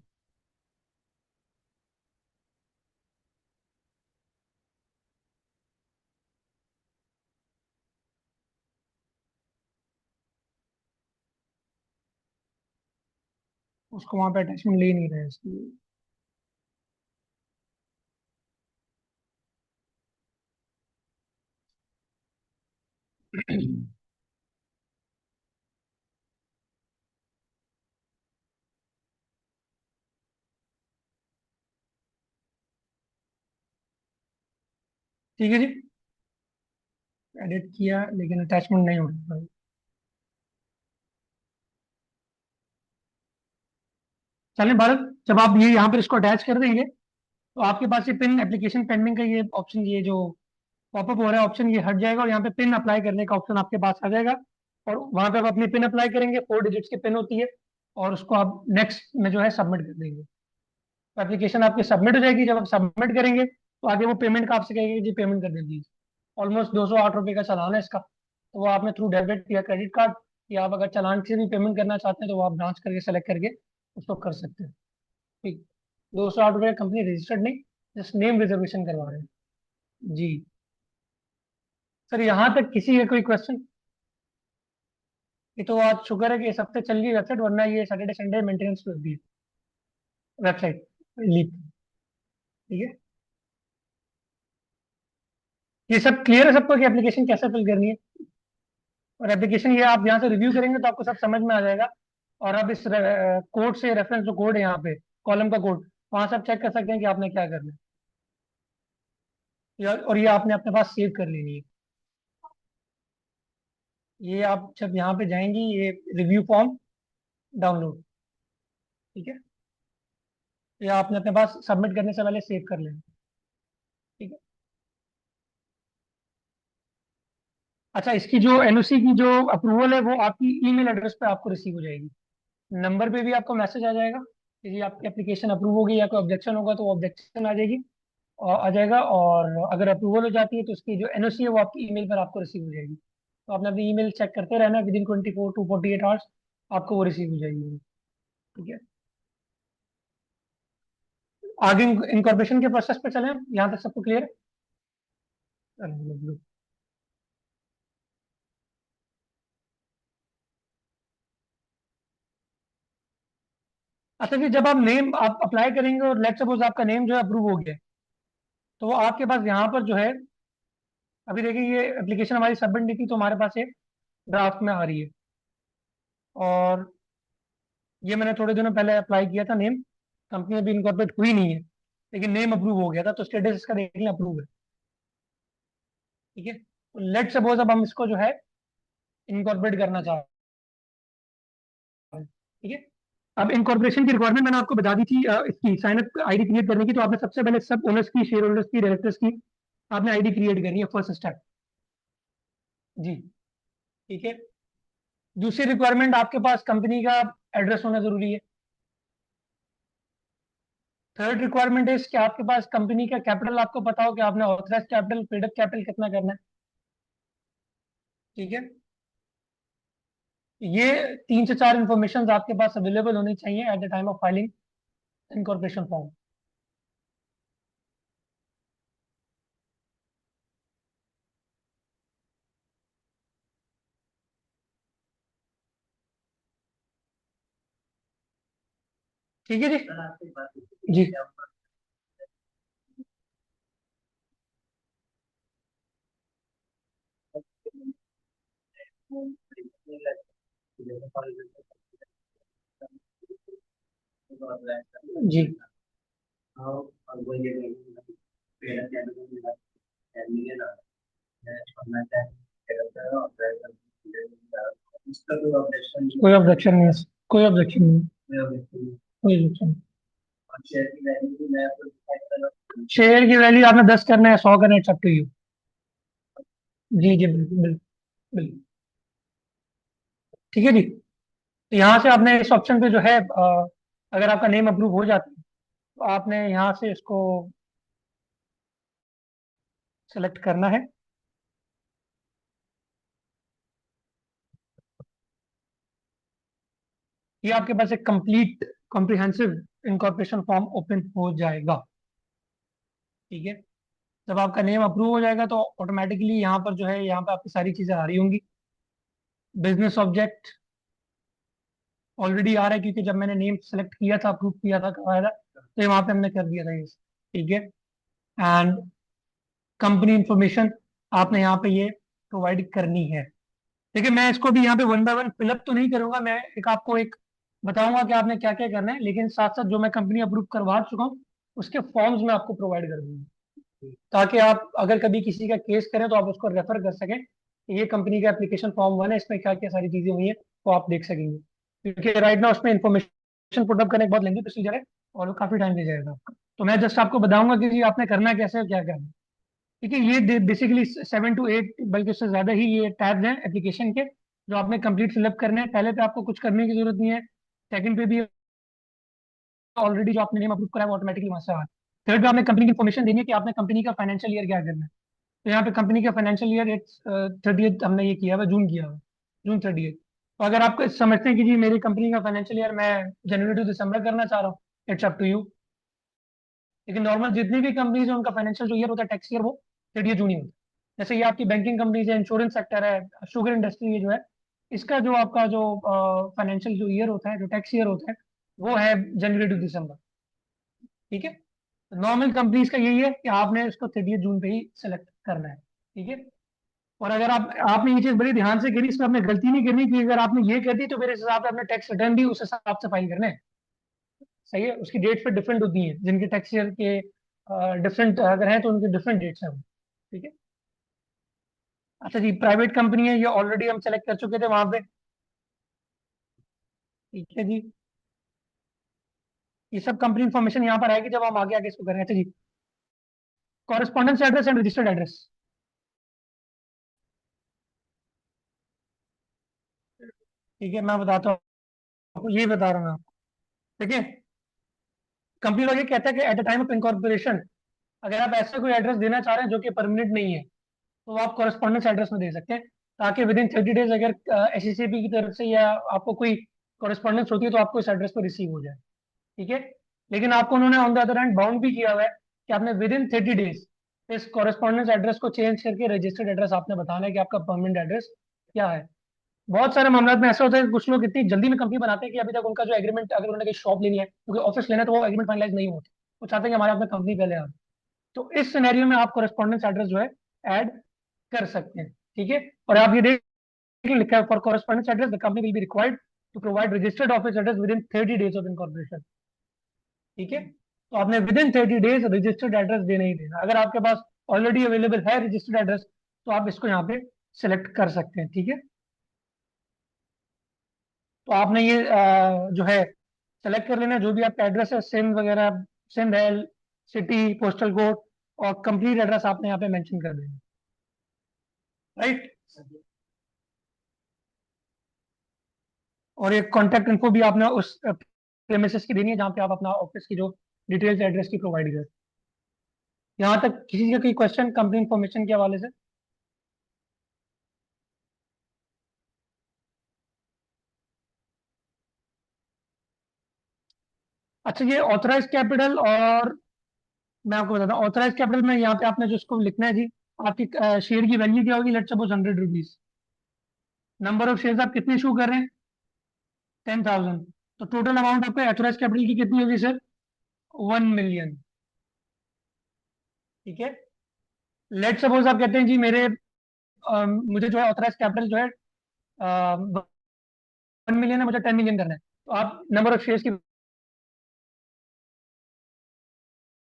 उसको वहां पे अटैचमेंट ले नहीं रहे इसलिए। ठीक है जी, एडिट किया लेकिन अटैचमेंट नहीं हो रहा। चलें भारत, जब आप ये यहाँ पर इसको अटैच कर देंगे, तो आपके पास ये पिन एप्लीकेशन पेंडिंग का ये ऑप्शन, ये जो पॉपअप हो रहा है ऑप्शन, ये हट जाएगा, और यहाँ पे पिन अप्लाई करने का ऑप्शन आपके पास आ जाएगा। और वहां पे आप अपनी पिन अप्लाई करेंगे, 4 डिजिट्स की पिन होती है, और उसको आप नेक्स्ट में जो है सबमिट कर देंगे, तो एप्लीकेशन आपकी सबमिट हो जाएगी। जब आप सबमिट करेंगे तो आगे वो पेमेंट का आपसे कहेगा कि जी पेमेंट कर दीजिए। ऑलमोस्ट 208 रुपये का चालान है इसका, तो वो आपने थ्रू डेबिट या क्रेडिट कार्ड, या आप अगर चालान से भी पेमेंट करना चाहते हैं तो वो आप जांच करके सेलेक्ट करके उसको कर सकते हैं। ठीक। 208 रुपये कंपनी रजिस्टर्ड नहीं, जस्ट नेम रिजर्वेशन करवा रहे हैं। जी सर, यहाँ तक किसी का कोई क्वेश्चन? ये तो आज शुक्र है कि इस हफ्ते चल गई वेबसाइट, वरना ये सैटरडे संडे मेंटेनेंस पे होती है वेबसाइट लीप। ठीक है। ये सब क्लियर है सबको कि एप्लीकेशन कैसे फिल करनी है? और एप्लीकेशन ये आप यहाँ से रिव्यू करेंगे तो आपको सब समझ में आ जाएगा। और आप इस कोड से, रेफरेंस जो कोड है यहाँ पे, कॉलम का कोड, वहां से आप चेक कर सकते हैं कि आपने क्या करना है। और ये आपने अपने पास सेव कर लेनी है। ये आप जब यहाँ पे जाएंगी, ये रिव्यू फॉर्म डाउनलोड, ठीक है, ये आपने अपने पास सबमिट करने से पहले सेव कर लेना। ठीक है। अच्छा, इसकी जो एनओसी की जो अप्रूवल है वो आपकी ईमेल एड्रेस पे आपको रिसीव हो जाएगी। नंबर पे भी आपको मैसेज आ जाएगा कि जी आपकी एप्लीकेशन अप्रूव होगी, या कोई ऑब्जेक्शन होगा तो वो ऑब्जेक्शन आ जाएगी, और आ जाएगा। और अगर अप्रूवल हो जाती है तो उसकी जो एनओसी है वो आपकी ईमेल पर आपको रिसीव हो जाएगी। तो आपने अपनी ईमेल चेक करते रहना, विद इन 24 to 48 आवर्स आपको वो रिसीव हो जाएगी। ठीक है। आगे इनकॉर्पोरेशन के प्रोसेस पे चलें, यहाँ तक सबको क्लियर है? अच्छा जी, जब आप नेम आप अप्लाई करेंगे और लेट सपोज आपका नेम जो है अप्रूव हो गया, तो वो आपके पास यहाँ पर जो है, अभी देखिए ये एप्लीकेशन हमारी सबमिट नहीं थी तो हमारे पास एक ड्राफ्ट में आ रही है। और ये मैंने थोड़े दिनों पहले अप्लाई किया था नेम, कंपनी अभी इनकॉर्पोरेट हुई नहीं है, लेकिन नेम अप्रूव हो गया था, तो स्टेटस इसका देख लें, अप्रूव है। ठीक है। तो लेट सपोज अब हम इसको जो है इनकॉर्पोरेट करना चाह रहे हैं। ठीक है। अब इनकॉर्पोरेशन की रिक्वायरमेंट मैंने आपको बता दी थी, इसकी साइन अप आईडी क्रिएट करने की। तो आपने सबसे पहले सब ओनर्स की, शेयर होल्डर्स की, डायरेक्टर्स की आपने आईडी क्रिएट करनी है, फर्स्ट स्टेप। जी। ठीक है। दूसरी रिक्वायरमेंट, आपके पास कंपनी का एड्रेस होना जरूरी है। थर्ड रिक्वायरमेंट है कि आपके पास कंपनी का कैपिटल आपको पता हो कि आपने authorize capital, paid up capital कितना करना है। ठीक है। ये 3 से 4 इंफॉर्मेशन आपके पास अवेलेबल होनी चाहिए at the time of filing incorporation form. ठीक है जी। जी। जी। कोई ऑब्जेक्शन नहीं है। कोई ऑब्जेक्शन नहीं है। कोई ऑब्जेक्शन। शेयर की वैल्यू आपने 10 करना है, 100 करना है, इट्स अप टू यू। जी जी, बिल्कुल बिल्कुल बिल्कुल। ठीक है जी। तो यहाँ से आपने इस ऑप्शन पे जो है, अगर आपका नेम अप्रूव हो जाता है तो आपने यहाँ से इसको सेलेक्ट करना है। ये आपके पास एक complete comprehensive incorporation form open हो जाएगा। ठीक है। जब आपका नेम अप्रूव हो जाएगा तो ऑटोमेटिकली यहाँ पर जो है, यहाँ पे आपकी सारी चीज़ें आ रही होंगी। बिजनेस ऑब्जेक्ट ऑलरेडी आ रहा है, क्योंकि जब मैंने नेम सेलेक्ट किया था, अप्रूव किया था, करवाया था, तो ये वहाँ पे हमने कर दिया था ये। ठीक है। एंड कंपनी इंफॉर्मेशन आपने यहाँ पे ये प्रोवाइड करनी है। देखिए, मैं इसको भी यहाँ पे वन बाय वन फिलअप तो नहीं करूंगा, मैं एक आपको एक बताऊंगा कि आपने क्या क्या करना है, लेकिन साथ साथ जो मैं कंपनी अप्रूव करवा चुका हूँ उसके फॉर्म्स में आपको प्रोवाइड कर दूंगा, ताकि आप अगर कभी किसी का केस करें तो आप उसको रेफर कर सकें कि ये कंपनी का एप्लीकेशन फॉर्म 1 है, इसमें क्या क्या सारी चीजें हुई हैं, वो आप देख सकेंगे। क्योंकि राइट ना उसमें इन्फॉर्मेशन पुटअप करने के बहुत लेंदी प्रोसीजर है, और वो काफी टाइम ले जाएगा आपका। तो मैं जस्ट आपको बताऊंगा कि जी आपने करना कैसे और क्या करना है। ठीक है। ये बेसिकली 7 to 8, बल्कि उससे ज्यादा ही ये टैब्स हैं एप्लीकेशन के, जो आपने कंप्लीट फिलअप करने हैं। पहले पे आपको कुछ करने की जरूरत नहीं है। सेकंड पे भी ऑलरेडी जो आपने नेम अप्रूव करा है वो ऑटोमेटिकली वहां से आ रहा है। थर्ड पे आपने कंपनी की इन्फॉर्मेशन देनी है कि आपने कंपनी का फाइनेंशियल ईयर क्या करना है। तो यहाँ पे कंपनी का फाइनेंशियल ईयर इट्स 30th हमने ये किया हुआ, जून किया हुआ, June 30th। तो अगर आप समझते हैं कि जी मेरी कंपनी का फाइनेंशियल ईयर मैं जनवरी टू दिसंबर करना चाह रहा हूँ, इट्स अप टू यू। लेकिन नॉर्मल जितनी भी कंपनीज है उनका फाइनेंशियल जो ईयर होता है, टैक्स ईयर, वो 30th जून ही होता है। जैसे ये आपकी बैंकिंग कंपनीज है, इंश्योरेंस सेक्टर है, शुगर इंडस्ट्री ये जो है, इसका जो आपका जो फाइनेंशियल जो ईयर होता है, जो टैक्स ईयर होता है, वो है जनवरी टू दिसंबर। ठीक है। नॉर्मल कंपनीज का यही है कि आपने इसको 30th जून पे ही सेलेक्ट करना है। ठीक है। और अगर आपने ये चीज बड़ी ध्यान से करी, इसमें आपने गलती नहीं करनी कि अगर आपने ये कर दी तो मेरे हिसाब से अपने टैक्स रिटर्न भी उस हिसाब से फाइल करने हैं। सही है, उसकी डेट फिर डिफरेंट होती है, जिनके टैक्स ईयर के डिफरेंट अगर हैं तो उनके डिफरेंट डेट्स हैं वो। ठीक है। अच्छा जी, प्राइवेट कंपनी है ये, ऑलरेडी हम सेलेक्ट कर चुके थे वहां पे। ठीक है जी। ये सब कंपनी इन्फॉर्मेशन यहाँ पर आएगी जब हम आगे आगे इसको करेंगे। अच्छा जी, correspondence address and registered address. ठीक है, मैं बताता हूँ आपको, ये बता रहा हूँ मैं आपको। ठीक है। कंपनी लोग ये कहता है कि at the time of incorporation अगर आप ऐसा कोई एड्रेस देना चाह रहे हैं जो कि परमानेंट नहीं है, तो आप कॉरेस्पॉन्डेंस एड्रेस में दे सकते हैं, ताकि विद इन 30 डेज अगर एसईसीपी की तरफ से या आपको कोई कॉरेस्पॉन्डेंस होती है तो आपको इस एड्रेस पर रिसीव हो जाए। ठीक है। लेकिन आपको उन्होंने on the other hand bound भी किया हुआ है कि आपने विद इन 30 डेज इस कॉरेस्पॉन्डेंस एड्रेस को चेंज करके रजिस्टर्ड एड्रेस आपने बताना है कि आपका परमानेंट एड्रेस क्या है। बहुत सारे मामलों में ऐसा होता है कि कुछ लोग इतनी जल्दी में कंपनी बनाते हैं कि अभी तक उनका जो एग्रीमेंट, अगर उन्होंने कहीं शॉप लेनी है क्योंकि ऑफिस लेना है, तो वो एग्रीमेंट फाइनलाइज नहीं होता। वो चाहते हैं कि हमारे अपने कंपनी पहले आ। तो इस सिनेरियो में आप कॉरेस्पॉन्डेंस एड्रेस जो है ऐड कर सकते हैं। ठीक है। और आप ये देख लिखा है, for correspondence address the company will be required to provide registered office address within 30 days of incorporation. ठीक है। तो आपने within 30 days registered address देना ही देना। अगर आपके पास ऑलरेडी अवेलेबल है रजिस्टर्ड एड्रेस, तो आप इसको यहाँ पे सिलेक्ट कर सकते हैं। ठीक है। तो आपने ये जो है सेलेक्ट कर लेना, जो भी आपका एड्रेस है, सिंध वगैरह, सिंध है, सिटी, पोस्टल कोड और कंप्लीट एड्रेस आपने यहाँ पे मेंशन कर देना। राइट। और एक कॉन्टैक्ट इन्फो भी आपने उस प्रेमिसेस की देनी है जहाँ पे आप अपना ऑफिस की जो डिटेल्स एड्रेस की प्रोवाइड करें। यहाँ तक किसी का कोई क्वेश्चन कंपनी इन्फॉर्मेशन के हवाले से? अच्छा, ये ऑथराइज कैपिटल, और मैं आपको बताता हूँ ऑथराइज कैपिटल में यहाँ पे आपने जो इसको लिखना है जी, आपकी शेयर की वैल्यू क्या होगी, let's suppose 100 rupees. Number of share आप कितने इशू कर रहे हैं? 10,000। तो टोटल अमाउंट आपका ऑथराइज कैपिटल की कितनी होगी सर? 1 मिलियन। ठीक है। लेट सपोज आप कहते हैं जी मेरे मुझे जो है ऑथराइज कैपिटल जो है 1 मिलियन है, मुझे 10 मिलियन करना है, तो आप नंबर ऑफ शेयर्स की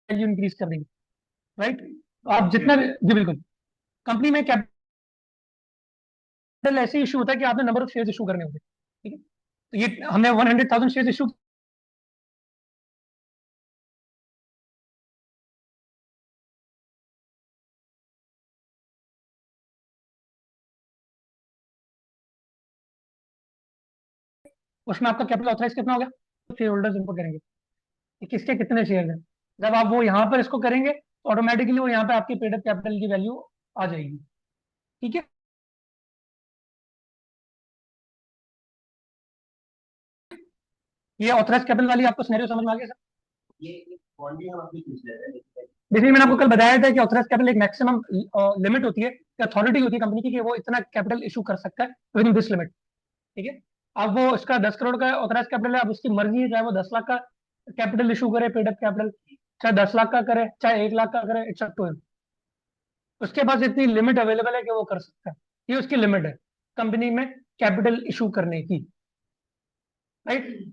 वैल्यू इंक्रीज कर देंगे। राइट। आप जितना जी बिल्कुल, कंपनी में कैपिटल ऐसे इशू होता है कि आपने नंबर ऑफ शेयर्स इशू करने होंगे। ठीक है। तो ये हमने 100,000 शेयर्स इशू, उसमें आपका कैपिटल ऑथराइज कितना हो गया, शेयर होल्डर्स इनको करेंगे कि किसके कितने शेयर हैं। जब आप वो यहाँ पर इसको करेंगे तो ऑटोमेटिकली वो यहाँ पे आपकी पेड अप कैपिटल की वैल्यू आ जाएगी। ठीक है। ये ऑथराइज कैपिटल वाली आपको सिनेरियो समझ में आ गया सर? बेसिकली मैंने आपको कल बताया था कि ऑथराइज कैपिटल एक मैक्सिमम लिमिट होती है, अथॉरिटी होती है कंपनी की कि वो इतना कैपिटल इशू कर सकता है विद इन दिस लिमिट। ठीक है। अब वो इसका 10 करोड़ का ऑथराइज कैपिटल है, अब उसकी मर्जी है, चाहे वो 10 लाख का कैपिटल इशू करे पेड अप कैपिटल, चाहे 10 लाख का करे, चाहे 1 लाख का करे, इट्स अप टू हिम। उसके पास इतनी लिमिट अवेलेबल है कि वो कर सकता है। ये उसकी लिमिट है कंपनी में कैपिटल इशू करने की। राइट।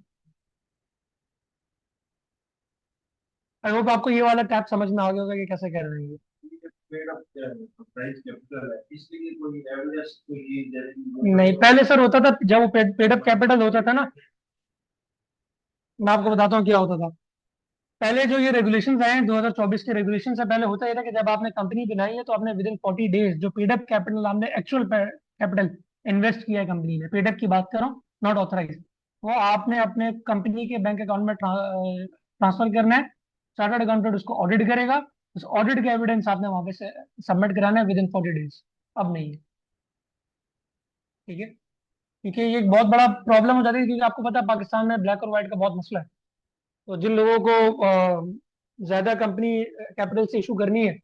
आई होप आपको ये वाला टैप समझ में आ गया होगा कि कैसे कर रहे हैं ये। नहीं, पहले सर होता था जब वो पेड अप कैपिटल होता था ना, मैं आपको बताता हूँ क्या होता था। पहले जो ये रेगुलेशंस आए हैं 2024 के रेगुलेशन से, पहले होता ये था कि जब आपने कंपनी बनाई है तो आपने विद इन 40 डेज जो पेड अप कैपिटल, आपने एक्चुअल कैपिटल इन्वेस्ट किया है कंपनी ने, पेड अप की बात कर रहा हूँ, नॉट ऑथराइज, वो आपने अपने कंपनी के बैंक अकाउंट में ट्रांसफर करना है। चार्टर्ड अकाउंटेंट उसको ऑडिट करेगा, उस ऑडिट का एविडेंस आपने वहां पे से सबमिट कराना है विद इन 40 डेज। अब नहीं है। ठीक है। क्योंकि ये एक बहुत बड़ा प्रॉब्लम हो जाती है, क्योंकि आपको पता है पाकिस्तान में ब्लैक और व्हाइट का बहुत मसला है। तो जिन लोगों को ज्यादा कंपनी कैपिटल से इशू करनी है,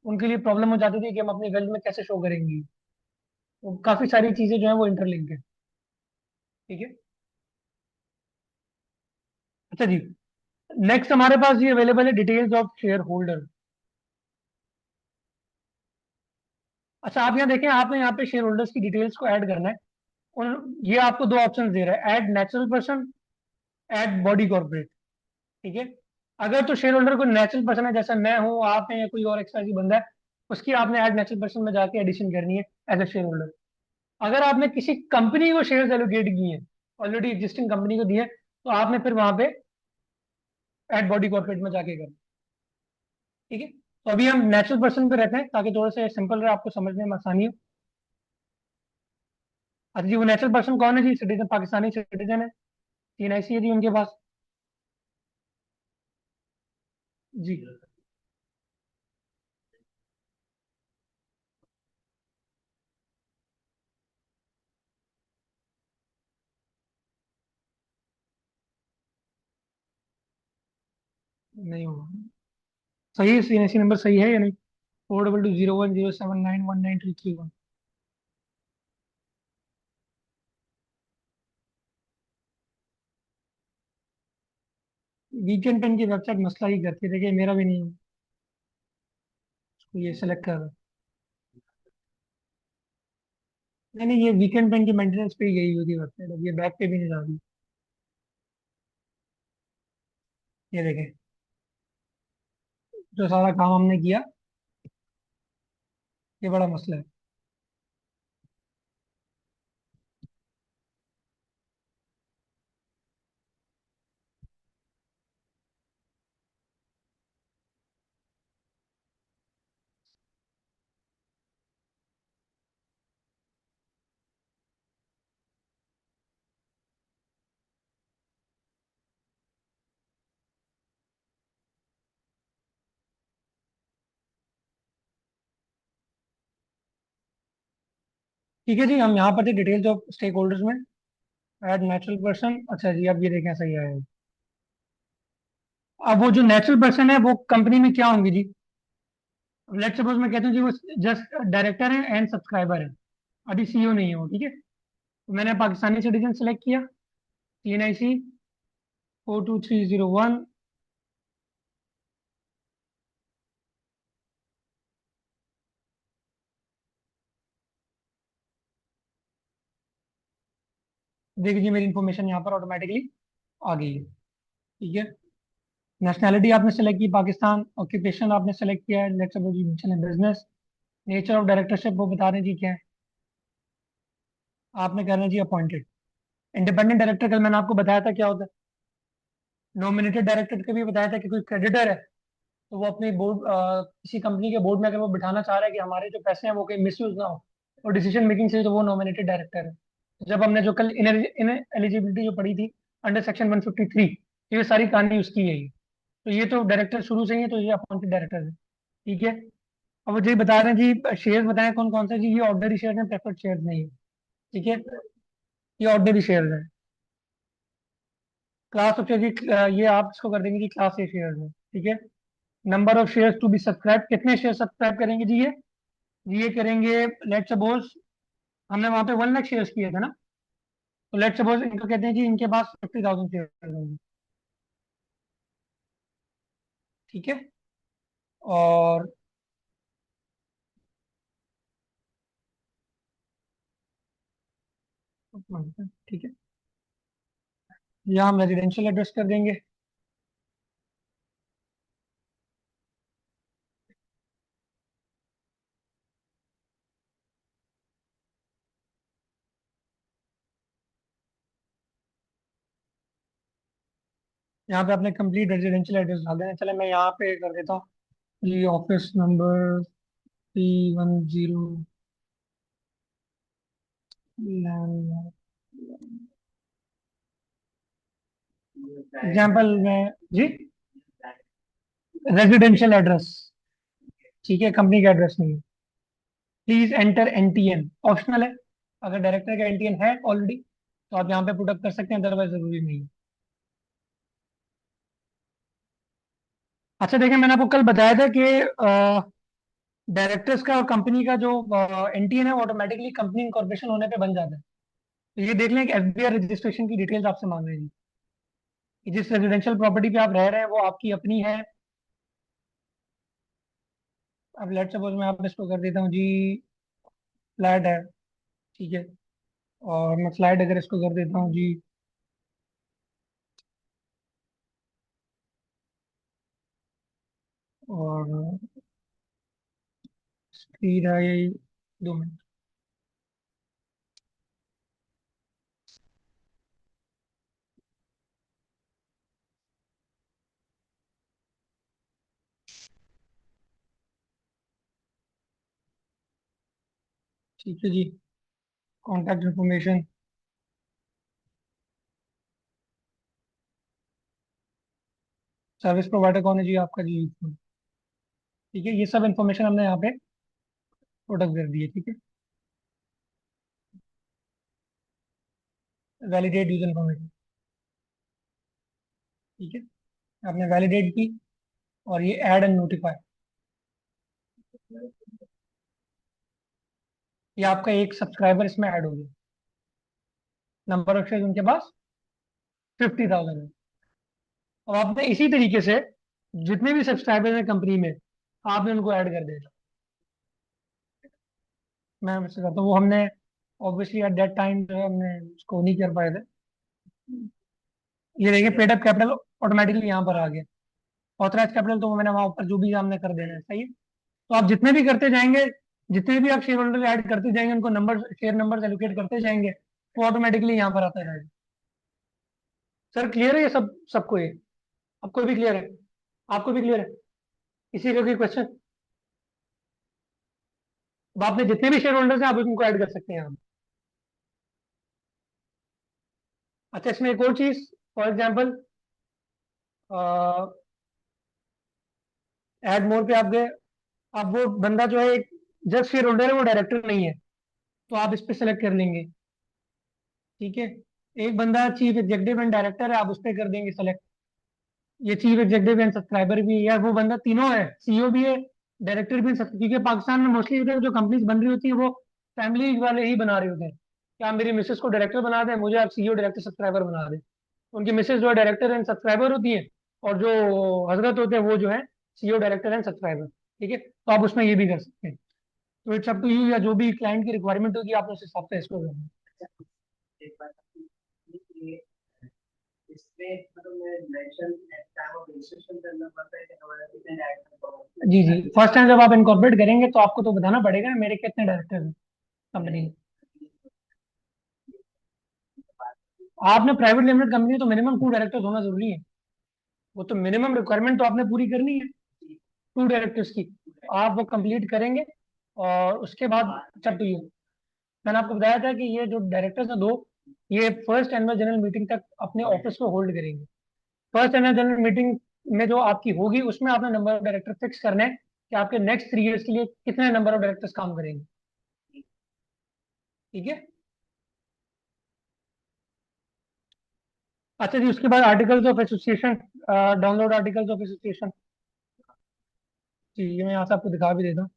उनके लिए प्रॉब्लम हो जाती थी कि हम अपनी वेल्थ में कैसे शो करेंगे। तो काफी सारी चीजें जो है वो इंटरलिंक है। ठीक है। अच्छा जी, नेक्स्ट हमारे पास ये अवेलेबल है डिटेल्स ऑफ शेयर होल्डर। अच्छा, आप यहाँ देखें, आपने यहाँ पे शेयर होल्डर्स की डिटेल्स को ऐड करना है। और ये आपको दो ऑप्शन दे रहा है, add natural person, add body corporate. ठीक है। अगर तो शेयर होल्डर कोई नेचुरल पर्सन है, जैसा मैं हूँ, आप हैं, या कोई और एक्स्ट्रा बंदा है, उसकी आपने ऐड नेचुरल पर्सन में जाके एडिशन करनी है एज ए शेयर होल्डर। अगर आपने किसी कंपनी को शेयर एलोकेट किए हैं, ऑलरेडी एग्जिस्टिंग कंपनी को दिए हैं, तो आपने फिर वहां पे ऐड बॉडी कॉर्पोरेट में जाके करना। ठीक है। तो अभी हम नेचुरल पर्सन पे रहते हैं, ताकि थोड़ा सा सिंपल रहे, आपको समझने में आसानी हो। अच्छा जी, वो नेचुरल पर्सन कौन है जी? सिटीजन, पाकिस्तानी सिटीजन है, 3 IC है जी उनके पास। जी। नहीं होगा। सही है, CNC नंबर सही है या नहीं? 422010791933 वीकेंड पेन की वेबसाइट मसला ही करती है, देखिए मेरा भी नहीं है। तो ये सेलेक्ट कर। नहीं नहीं, ये वीकेंड पेन की मेंटेनेंस पे ही गई हुई थी वेबसाइट, अब ये बैक पे भी नहीं जा रही। ये देखें, जो सारा काम हमने किया, ये बड़ा मसला है। ठीक है जी, हम यहाँ पर थे डिटेल्स ऑफ स्टेक होल्डर्स में, ऐड नेचुरल पर्सन। अच्छा जी, अब ये देखें सही आया है। अब वो जो नेचुरल पर्सन है, वो कंपनी में क्या होंगे जी? लेट्स सपोज मैं कहता हूँ जी, वो जस्ट डायरेक्टर है एंड सब्सक्राइबर है, अभी CEO नहीं है वो। ठीक है। तो मैंने पाकिस्तानी सिटीजन सेलेक्ट किया, TNIC 42301। देखिए जी, मेरी इन्फॉर्मेशन यहाँ पर ऑटोमेटिकली आ गई है। ठीक है। नेशनैलिटी आपने सेलेक्ट की पाकिस्तान, ऑक्यूपेशन आपने सेलेक्ट किया है, let's suppose G business. Nature of directorship वो बता रहे हैं जी क्या है। आपने करना है जी अपॉइंटेड। इंडिपेंडेंट डायरेक्टर कल मैंने आपको बताया था क्या होता है। नॉमिनेटेड डायरेक्टर का भी बताया था कि कोई क्रेडिटर है, तो वो अपने बोर्ड, किसी कंपनी के बोर्ड में अगर वो बिठाना चाह रहा है कि हमारे जो पैसे हैं वो कहीं मिसयूज ना हो और डिसीजन मेकिंग से, तो वो नॉमिनेटेड डायरेक्टर है। जब हमने जो कल इन एलिजिबिलिटी जो पढ़ी थी अंडर सेक्शन 153, ये सारी कहानी उसकी है ये। तो ये तो डायरेक्टर शुरू से ही है, तो ये अपॉइंटेड डायरेक्टर है। ठीक है। अब वो जी बता रहे हैं जी, शेयर बताएं कौन कौन से जी? ये ऑर्डनरी शेयर हैं, प्रेफर्ड शेयर नहीं है। ठीक है। ये ऑर्डनरी शेयर है। क्लास ऑफ शेयर जी, ये आप इसको कर देंगे जी क्लास ए शेयर है। ठीक है। Number of shares to be subscribe, कितने शेयर सब्सक्राइब करेंगे जी? ये करेंगे, लेट सपोज हमने वहां पे 1 लाख शेयर्स किए थे ना, तो लेट सपोज इनको कहते हैं जी, इनके पास 50,000 शेयर होंगे। ठीक है। और ठीक है, यहाँ हम रेजिडेंशियल एड्रेस कर देंगे। यहाँ पे अपने कंप्लीट रेजिडेंशियल एड्रेस डाल देना। चले मैं यहाँ पे कर देता हूँ जी, ऑफिस नंबर 310, एग्जाम्पल में जी, रेजिडेंशियल एड्रेस। ठीक है, कंपनी का एड्रेस नहीं है। प्लीज एंटर NTN, ऑप्शनल है। अगर डायरेक्टर का NTN है ऑलरेडी, तो आप यहाँ पे पुटअप कर सकते हैं, अदरवाइज जरूरी नहीं है। अच्छा देखिए, मैंने आपको कल बताया था कि डायरेक्टर्स का और कंपनी का जो NTN है, वो ऑटोमेटिकली कंपनी इनकॉर्पोरेशन होने पे बन जाता है। तो ये देख लें कि FBR रजिस्ट्रेशन की डिटेल्स आपसे मांग रहे हैं कि जिस रेजिडेंशियल प्रॉपर्टी पे आप रह रहे हैं वो आपकी अपनी है। अब लेट सपोज मैं आप इसको कर देता हूँ जी, फ्लैट है, ठीक है। और मैं फ्लैट अगर इसको कर देता हूँ जी, और स्पीड है ये 2 मिनट। ठीक है जी। Contact information. सर्विस प्रोवाइडर कौन है जी आपका जी? ठीक है, ये सब इन्फॉर्मेशन हमने यहाँ पे प्रोडक्ट कर दी है, ठीक है। वैलिडेट यूजर इन्फॉर्मेशन, ठीक है। आपने वैलिडेट की, और ये ऐड एंड नोटिफाई। ये आपका एक सब्सक्राइबर इसमें ऐड हो गया। नंबर ऑफ शेयर उनके पास 50,000 है। अब आपने इसी तरीके से जितने भी सब्सक्राइबर हैं कंपनी में, आपने उनको ऐड कर देना। मैं आपसे कहता हूँ, वो हमने ऑब्वियसली एट दैट टाइम जो है हमने उसको नहीं कर पाए थे। ये देखिए, पेड अप कैपिटल ऑटोमेटिकली यहाँ पर आ गया। ऑथराइज कैपिटल तो मैंने वहाँ ऊपर जो भी हमने कर देना है, सही है। तो आप जितने भी करते जाएंगे, जितने भी आप शेयर होल्डर ऐड करते जाएंगे, उनको नंबर, शेयर नंबर एलोकेट करते जाएंगे, वो ऑटोमेटिकली यहाँ पर आता रहेगा। सर क्लियर है ये सब सबको? ये आपको भी क्लियर है? आपको भी क्लियर है? इसी का कोई क्वेश्चन? अब आपने जितने भी शेयर होल्डर्स हैं आप उनको ऐड कर सकते हैं आप। अच्छा, इसमें एक और चीज, फॉर एग्जाम्पल ऐड मोर पे आप गए। अब वो बंदा जो है एक जस्ट शेयर होल्डर है, वो डायरेक्टर नहीं है, तो आप इस पे सेलेक्ट कर लेंगे, ठीक है। एक बंदा चीफ एग्जीक्यूटिव एंड डायरेक्टर है, आप उस पर कर देंगे सेलेक्ट। ये चीफ एग्जीक्यूटिव एंड सब्सक्राइबर भी है, या वो बंदा तीनों है, सीईओ भी है, डायरेक्टर भी है, क्योंकि पाकिस्तान में मोस्टली जो कंपनीज बन रही होती है वो फैमिली वाले ही बना रहे होते हैं। क्या मेरी मिसेस को डायरेक्टर बना दें, मुझे आप सीईओ डायरेक्टर सब्सक्राइबर बना दें। उनकी मिसेस जो है डायरेक्टर एंड सब्सक्राइबर होती है, और जो हजरत होते हैं वो जो है सीईओ डायरेक्टर एंड सब्सक्राइबर, ठीक है। तो आप उसमें ये भी कर सकते हैं। तो इट्स अप टू यू, या जो भी क्लाइंट की रिक्वायरमेंट होगी आप उस हिसाब से इसको करना। जी जी, फर्स्ट टाइम जब आप इनकॉर्पोरेट करेंगे तो आपको तो बताना पड़ेगा मेरे कितने डायरेक्टर हैं कंपनी में। आपने प्राइवेट लिमिटेड कंपनी, तो मिनिमम 2 डायरेक्टर्स होना जरूरी है। वो तो मिनिमम रिक्वायरमेंट तो आपने पूरी करनी है, 2 डायरेक्टर्स की। आप वो कंप्लीट करेंगे, और उसके बाद चल टू यू। मैंने आपको बताया था कि ये जो डायरेक्टर्स हैं 2, ये फर्स्ट एनुअल जनरल मीटिंग तक अपने ऑफिस में होल्ड करेंगे। फर्स्ट एनुअल जनरल मीटिंग में जो आपकी होगी, उसमें आपने नंबर ऑफ डायरेक्टर फिक्स करने हैं कि आपके नेक्स्ट 3 ईयर्स के लिए कितने नंबर ऑफ डायरेक्टर्स काम करेंगे, ठीक है। अच्छा जी, उसके बाद articles of association, download articles of association. जी, ये मैं यहाँ से आपको दिखा भी देता हूँ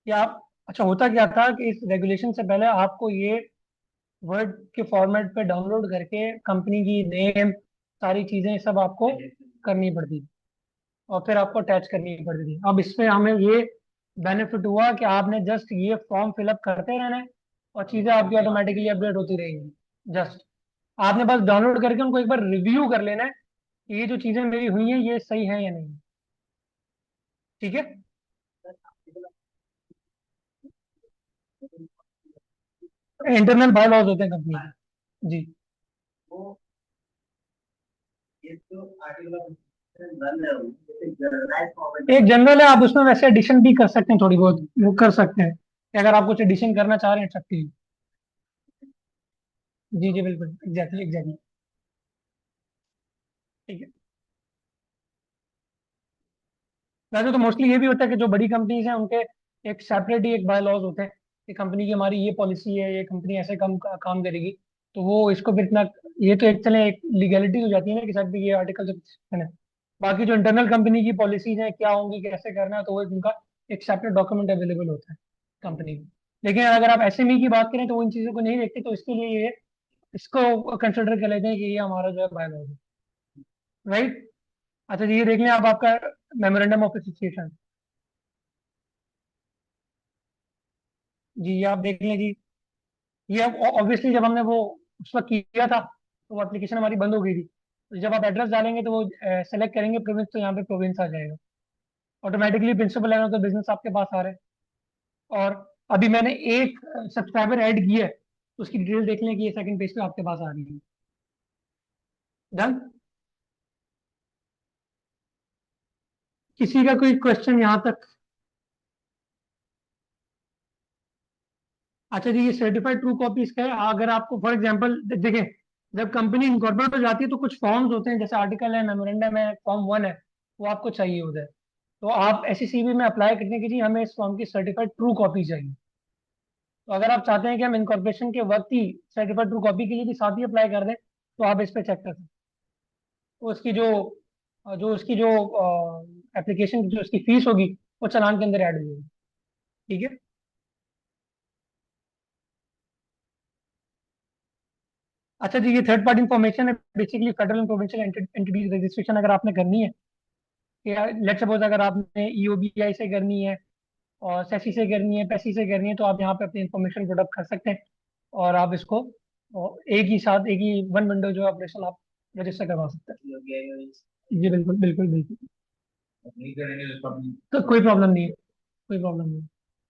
कि आप, अच्छा होता क्या था कि इस रेगुलेशन से पहले आपको ये वर्ड के फॉर्मेट पे डाउनलोड करके कंपनी की नेम, सारी चीज़ें सब आपको करनी पड़ती थी, और फिर आपको अटैच करनी पड़ती थी। अब इसमें हमें ये बेनिफिट हुआ कि आपने जस्ट ये फॉर्म फिलअप करते रहना है, और चीज़ें आपकी ऑटोमेटिकली अपडेट होती रहेंगी। जस्ट आपने बस डाउनलोड करके उनको एक बार रिव्यू कर लेना है कि ये जो चीज़ें मेरी हुई हैं ये सही है या नहीं, ठीक है। इंटरनल बायलॉज होते हैं कंपनी के। जी। एक जनरल है, आप उसमें वैसे एडिशन भी कर सकते हैं, थोड़ी बहुत वो कर सकते हैं कि अगर आप कुछ एडिशन करना चाह रहे हैं सकती। जी जी, बिल्कुल, एग्जैक्टली एग्जैक्टली, ठीक है। वैसे तो मोस्टली ये भी होता है कि जो बड़ी कंपनीज हैं उनके एक सेपरेट ही एक बाय लॉज होते हैं कि कंपनी की हमारी ये पॉलिसी है, ये कंपनी ऐसे काम करेगी। तो वो इसको फिर इतना, ये तो एक चले एक लीगैलिटी हो जाती है ना कि सब भी ये आर्टिकल है। बाकी जो इंटरनल कंपनी की पॉलिसीज हैं क्या होंगी, कैसे करना है, तो वो उनका एक सेपरेट डॉक्यूमेंट अवेलेबल होता है कंपनी में। लेकिन अगर आप एसएमई की बात करें तो वो इन चीज़ों को नहीं देखते, तो इसके लिए ये इसको कंसिडर कर लेते हैं कि ये हमारा जो है बाय लॉज है, राइट। अच्छा जी, ये देख लें आप, आपका मेमोरेंडम ऑफ एसोसिएशन। जी ये आप देख लें जी। ये ऑब्वियसली जब हमने वो उस वक्त किया था तो वो एप्लीकेशन हमारी बंद हो गई थी, तो जब आप एड्रेस डालेंगे तो वो सेलेक्ट करेंगे प्रोविंस, तो यहाँ पे प्रोविंस आ जाएगा ऑटोमेटिकली। प्रिंसिपल है तो बिजनेस आपके पास आ रहा है। और अभी मैंने एक सब्सक्राइबर ऐड किया है, तो उसकी डिटेल देख लें कि ये सेकंड पेज पे आपके पास आ रही है। डन। किसी का कोई क्वेश्चन यहाँ तक? अच्छा जी, ये सर्टिफाइड ट्रू कॉपी इसका है। अगर आपको फॉर एग्जांपल देखें, जब कंपनी इनकॉर्पोरेट हो जाती है तो कुछ फॉर्म्स होते हैं, जैसे आर्टिकल है, मेमोरेंडम है, फॉर्म 1 है, वो आपको चाहिए होता है। तो आप एसईसीबी में अप्लाई करने के लिए हमें इस फॉर्म की सर्टिफाइड ट्रू कॉपी चाहिए। तो अगर आप चाहते हैं कि हम इनकॉर्पोरेशन के वक्त ही सर्टिफाइड ट्रू कॉपी के लिए भी साथ ही अप्लाई कर दें, तो आप इस पर चेक कर सकते हैं। तो उसकी जो जो उसकी जो एप्लीकेशन की जो उसकी फीस होगी वो चालान के अंदर ऐड हो जाएगी। ठीक है। अच्छा जी, ये थर्ड पार्टी इन्फॉर्मेशन है, basically federal and provincial entities registration अगर आपने करनी है, या लेट्स सपोज अगर आपने ईओबीआई से करनी है और सेसी से करनी है, पैसी से करनी है, तो आप यहाँ पे अपनी इन्फॉर्मेशन पुटअप कर सकते हैं और आप इसको एक ही साथ, एक ही वन विंडो जो ऑपरेशन आप रजिस्टर करवा सकते हैं। जी बिल्कुल बिल्कुल बिल्कुल। तो कोई प्रॉब्लम नहीं है, कोई प्रॉब्लम नहीं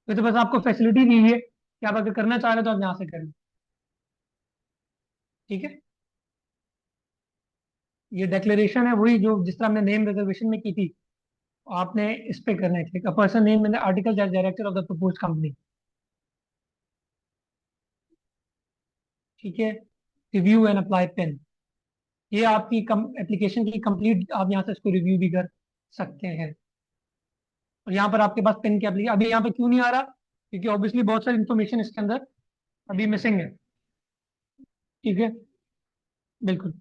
है। तो बस आपको फैसिलिटी दी हुई है कि आप अगर करना चाह रहे हो तो आप यहाँ से करें। ठीक है। ये डिक्लेरेशन है वही जो जिस तरह हमने नेम रिजर्वेशन में की थी, आपने इस पे करना है click. A person name in the article director of the proposed company. ठीक है। रिव्यू एंड अप्लाई पेन, ये आपकी एप्लीकेशन की कंप्लीट, आप यहाँ से इसको रिव्यू भी कर सकते हैं। और यहाँ पर आपके पास पेन की एप्लीकेशन अभी यहाँ पे क्यों नहीं आ रहा, क्योंकि ऑब्वियसली बहुत सारी इन्फॉर्मेशन इसके अंदर अभी मिसिंग है। ठीक है। बिल्कुल।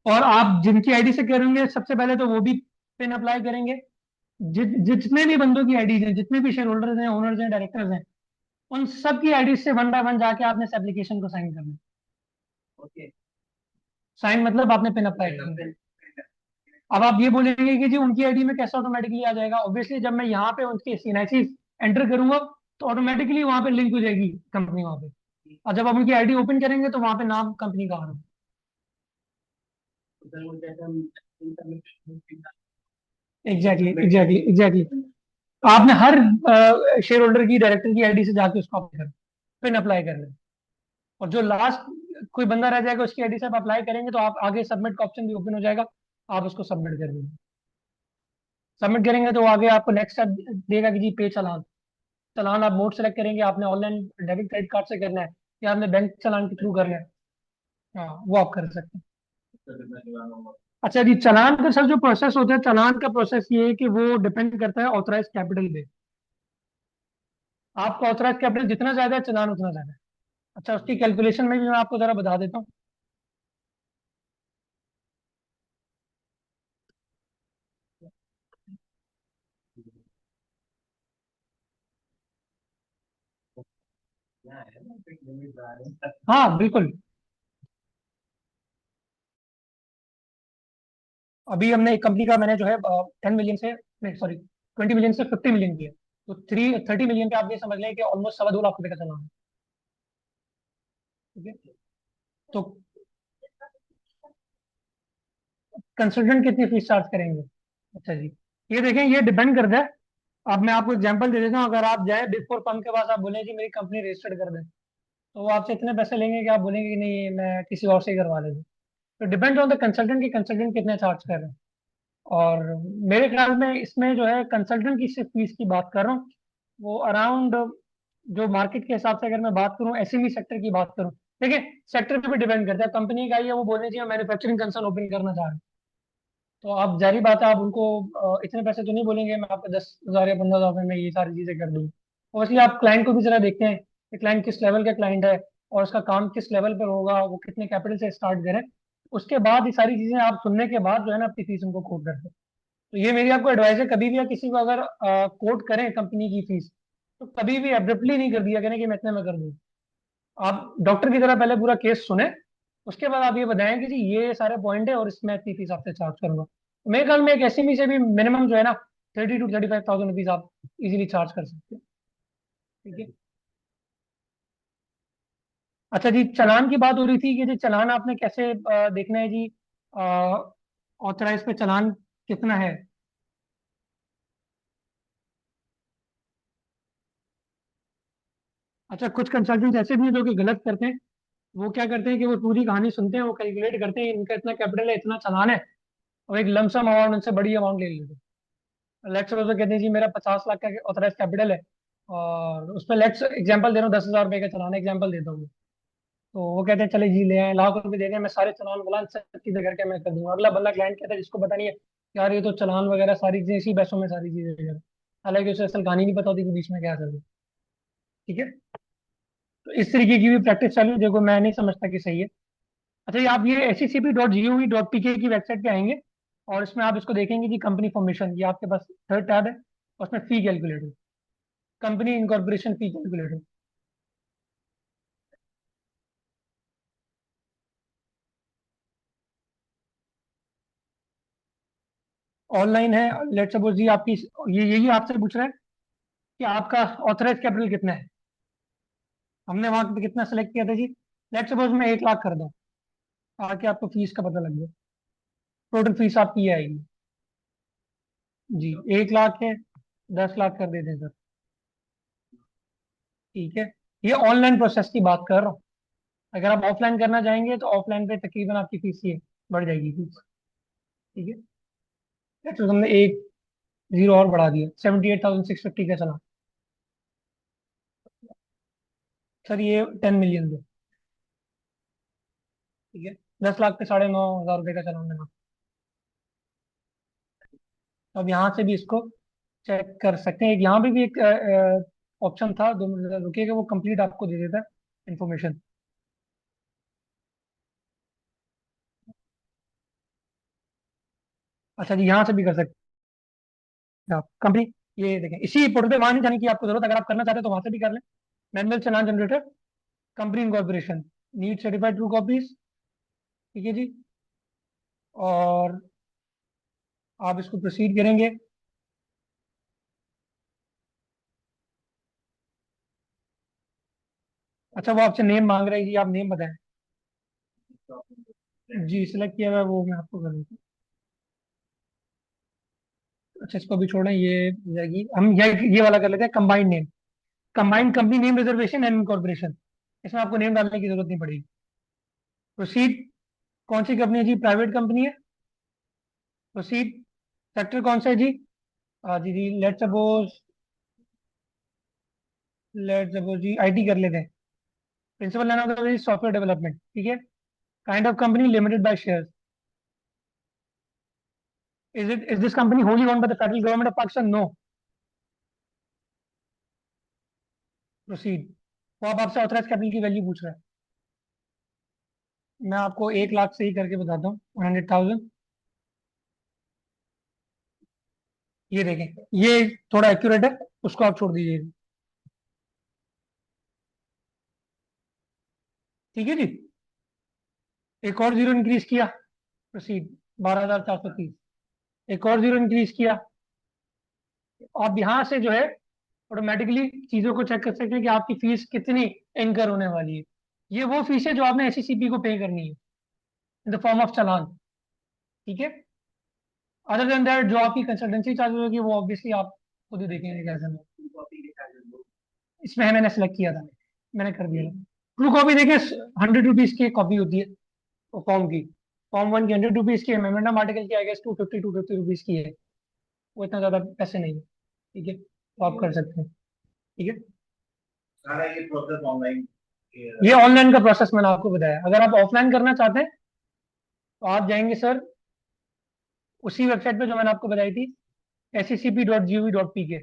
और आप जिनकी आईडी से करेंगे सबसे पहले तो वो भी पेन अप्लाई करेंगे। जितने भी बंदों की आईडी हैं, जितने भी शेयर होल्डर्स हैं, ओनर्स हैं, डायरेक्टर्स हैं, उन सब की आईडी से वन बाय वन जाके आपने इस एप्लीकेशन को साइन करना है। साइन मतलब आपने पेन अप्लाई करना है। अब आप ये बोलेंगे कि जी उनकी आईडी में कैसे ऑटोमेटिकली आ जाएगा, ऑब्वियसली जब मैं यहाँ पे उनकी सीएनआईसी एंटर करूंगा तो ऑटोमेटिकली वहां पे लिंक हो जाएगी कंपनी वहां पे। और जब आप उनकी आईडी ओपन करेंगे तो वहां पे नाम कंपनी का आ रहा है। Exactly exactly exactly. आपने हर शेयर होल्डर की, डायरेक्टर की आईडी से जाके उसको अप्लाई करना, पिन अप्लाई करना है। और जो लास्ट कोई बंदा रह जाएगा उसकी आईडी से आप अप्लाई करेंगे तो आप आगे सबमिट का ऑप्शन भी ओपन हो जाएगा, आप उसको सबमिट कर देंगे। सबमिट करेंगे तो आगे आपको नेक्स्ट स्टेप देगा कि जी पे चालान। चालान आप मोड सेलेक्ट करेंगे, आपने ऑनलाइन डेबिट क्रेडिट कार्ड से करना है या आपने बैंक चालान के थ्रू करना है। हाँ वो आप कर सकते हैं। अच्छा जी, चालान का सर जो प्रोसेस होता है, चालान का प्रोसेस ये है कि वो डिपेंड करता है ऑथराइज कैपिटल पे। आपका ऑथराइज कैपिटल जितना ज्यादा है, चालान उतना ज्यादा है। अच्छा, उसकी कैलकुलेशन में भी मैं आपको जरा बता देता हूँ। हाँ बिल्कुल। अभी हमने एक कंपनी का, मैंने जो है 10 मिलियन से, नहीं सॉरी 20 मिलियन से 50 मिलियन किया। तो 30 मिलियन पे आप ये समझ लें कि ऑलमोस्ट 2.25 लाख रुपए का चालान है। ठीक है। तो कंसल्टेंट कितनी फीस चार्ज करेंगे? अच्छा जी, ये देखें, ये डिपेंड करता है। अब मैं आपको एग्जांपल दे देता हूँ। अगर आप जाए बिग फोर फर्म के पास, आप बोलें कि मेरी कंपनी रजिस्टर्ड कर दें, तो वो आपसे इतने पैसे लेंगे कि आप बोलेंगे कि नहीं मैं किसी और से ही करवा लेंगे। तो डिपेंड ऑन द कंसल्टेंट की कंसल्टेंट कितने चार्ज कर रहे हैं। और मेरे ख्याल में इसमें जो है कंसल्टेंट की सिर्फ फीस की बात कर रहा हूँ, वो अराउंड, जो मार्केट के हिसाब से अगर मैं बात करूँ, एसएमई सेक्टर की बात करूँ, देखिए सेक्टर पे भी डिपेंड करता है। कंपनी का ही है, वो बोलने चाहिए मैन्युफैक्चरिंग कंसर्न ओपन करना चाह रहे हैं, तो आप जारी बात है, आप उनको इतने पैसे तो नहीं बोलेंगे मैं आपको 10,000 या 15,000 में ये सारी चीजें कर दूंगी। ऑब्वियसली आप क्लाइंट को भी जरा देखते हैं कि क्लाइंट किस लेवल का क्लाइंट है और उसका काम किस लेवल पर होगा, वो कितने कैपिटल से स्टार्ट करें। उसके बाद ये सारी चीजें आप सुनने के बाद जो है ना अपनी फीस उनको कोट करते हैं। तो ये मेरी आपको एडवाइस है, कभी भी आप किसी को अगर कोट करें कंपनी की फीस, तो कभी भी एब्रप्टली नहीं कर दिया करें कि मैं इतने में कर दूँ। आप डॉक्टर की तरह पहले पूरा केस सुने, उसके बाद आप ये बताएं कि जी ये सारे पॉइंट है और इसमें इतनी फीस आपसे चार्ज करूंगा। तो मेरे ख्याल में एक एसएमई से भी मिनिमम जो है ना 30 to 35,000 रुपीज आप इजीली चार्ज कर सकते हैं। ठीक है। अच्छा जी, चालान की बात हो रही थी कि जी चालान आपने कैसे देखना है जी? ऑथराइज पे चालान कितना है? अच्छा, कुछ कंसल्टेंट ऐसे भी हैं जो कि गलत करते हैं। वो क्या करते हैं कि वो पूरी कहानी सुनते हैं, वो कैलकुलेट करते हैं इनका इतना कैपिटल है, इतना चालान है, और एक लमसम अमाउंट उनसे बड़ी अमाउंट ले लेते हैं। लेट्स सपोज वो कहते हैं जी मेरा 50 लाख का ऑथराइज कैपिटल है, और उस पर लेट्स एग्जाम्पल दे रहा हूँ, 10,000 रुपये का चालान, एग्जाम्पल देता हूँ। तो वो कहते हैं चले जी ले आए, लाख रुपए दे दें, मैं सारे चालान वालान सब चीजें करके मैं कर दूंगा। अगला बंदा क्लाइंट कहता है जिसको पता नहीं है, यार ये तो चालान वगैरह सारी चीजें इसी पैसों में सारी चीजें कर, हालांकि उसे असल कहानी नहीं पता होती कि बीच में क्या चल रहा है। ठीक है। तो इस तरीके की भी प्रैक्टिस चालू है, देखो मैं नहीं समझता कि सही है। अच्छा, ये आप ये HECP.gov.pk की वेबसाइट पे आएंगे, और इसमें आप इसको देखेंगे कि कंपनी फॉर्मेशन, ये आपके पास थर्ड टैब है, और उसमें फी कैलकुलेटर, कंपनी इनकॉर्पोरेशन फी कैलकुलेटर। ऑनलाइन है। लेट्स सपोज जी आपकी, ये यही आपसे पूछ रहा है कि आपका ऑथराइज कैपिटल कितना है, हमने वहां पे कितना सेलेक्ट किया था जी? लेट्स सपोज मैं 1 लाख कर दूं, ताकि आपको फीस का पता लग जाए। टोटल फीस आपकी ये आएगी जी, 1 लाख है, 10 लाख कर देते हैं सर। ठीक है। ये ऑनलाइन प्रोसेस की बात कर रहा हूँ। अगर आप ऑफलाइन करना चाहेंगे तो ऑफलाइन पे तकरीबन आपकी फीस ये बढ़ जाएगी फीस। ठीक है। तो हमने एक जीरो और बढ़ा दिया, 78,650 का चला। सर ये 10 मिलियन दे। ठीक है। 10 लाख पे 9,500 रुपये का चलान देना। तो अब यहाँ से भी इसको चेक कर सकते हैं। यहाँ पे भी एक ऑप्शन था, 2 मिनट रुकिएगा, वो कंप्लीट आपको दे देता है इन्फॉर्मेशन। अच्छा जी, यहाँ से भी कर सकते हैं आप कंपनी। ये देखें, इसी पोर्टल पे, वहाँ नहीं जाने की आपको जरूरत, अगर आप करना चाहते हैं तो वहाँ से भी कर लें। Manual challan generator, company incorporation, need certified true copies. ठीक है जी। और आप इसको प्रोसीड करेंगे। अच्छा, वो आपसे नेम मांग रहे हैं जी, आप नेम बताएं। जी सिलेक्ट किया हुआ है, वो मैं आपको कर देता हूँ। अच्छा, इसको भी छोड़ें, ये हो जाएगी, हम ये वाला कर लेते हैं, combined name, combined company name reservation and incorporation. इसमें आपको नेम डालने की जरूरत नहीं पड़ेगी। प्रोसीड, कौन सी कंपनी है जी? प्राइवेट कंपनी है। प्रोसीड, सेक्टर कौन सा है जी? जी जी, लेट्स सपोज जी IT कर लेते हैं। प्रिंसिपल लेना होता है सॉफ्टवेयर डेवलपमेंट। ठीक है। Kind of company limited by share. Is this company wholly owned by the federal government of Pakistan? No. Proceed. वो अब आपसे ऑथराइज कैपिटल की वैल्यू पूछ रहा है। मैं आपको 1 लाख से ही करके बताता हूँ, 100,000। ये देखें, ये थोड़ा एक्यूरेट है, उसको आप छोड़ दीजिए। ठीक है जी। एक और जीरो इंक्रीज किया। प्रोसीड, 12,430। एक और जीरो इंक्रीज किया। आप यहाँ से जो है ऑटोमेटिकली चीजों को चेक कर सकते हैं कि आपकी फीस कितनी इनकर होने वाली है। ये वो फीस है जो आपने HECP को पे करनी है, इन द फॉर्म ऑफ चालान। ठीक है। अदर देन दैट, जो आपकी कंसल्टेंसी चार्जेस होगी वो ऑब्वियसली आप खुद ही देखेंगे कैसे में। इसमें है, मैंने सेलेक्ट किया था, मैंने कर दिया। ट्रू कॉपी देखें, 100 रुपीज की कॉपी होती है वो फॉर्म की। फॉर्म 1 की 100 रुपीज की है, मेमोरेंडम आर्टिकल की आई गेस 250 रुपीज की है। वो इतना ज्यादा पैसे नहीं है। ठीक है, तो आप कर सकते हैं। ठीक है। सारा ये प्रोसेस ऑनलाइन, ये ऑनलाइन का प्रोसेस मैंने आपको बताया। अगर आप ऑफलाइन करना चाहते हैं तो आप जाएंगे सर उसी वेबसाइट पे जो मैंने आपको बताई थी, HECP.gov.pk।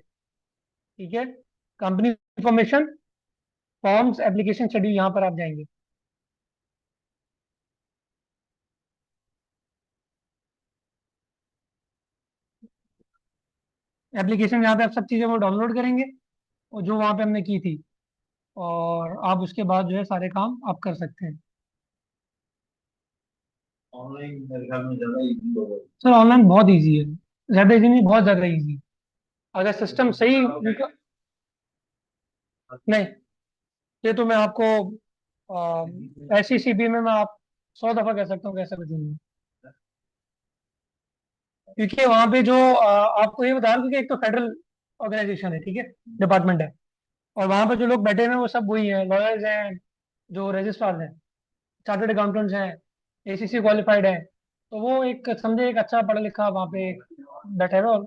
ठीक है। Company information, forms, application schedule, यहाँ पर आप जाएंगे। एप्लीकेशन, यहाँ पे आप सब चीज़ें वो डाउनलोड करेंगे, और जो वहाँ पे हमने की थी, और आप उसके बाद जो है सारे काम आप कर सकते हैं। ऑनलाइन मेरे ख्याल में ज़्यादा इजी होगा सर, ऑनलाइन बहुत इजी है। ज़्यादा इजी नहीं, बहुत ज़्यादा इजी। अगर सिस्टम सही नहीं, ये तो मैं आपको SCCB में मैं आप 100 दफा कह सकता हूँ कैसे बचूंगा, क्योंकि वहां पे जो आपको ये बता रहा हूँ कि एक तो फेडरल ऑर्गेनाइजेशन है, ठीक है, डिपार्टमेंट है, और वहां पर जो लोग बैठे हुए हैं वो सब वही हैं, लॉयर्स हैं, जो रजिस्ट्रार हैं, चार्टर्ड अकाउंटेंट्स हैं, ACC क्वालिफाइड हैं। तो वो एक समझे एक अच्छा पढ़ा लिखा वहाँ पे बैठा है और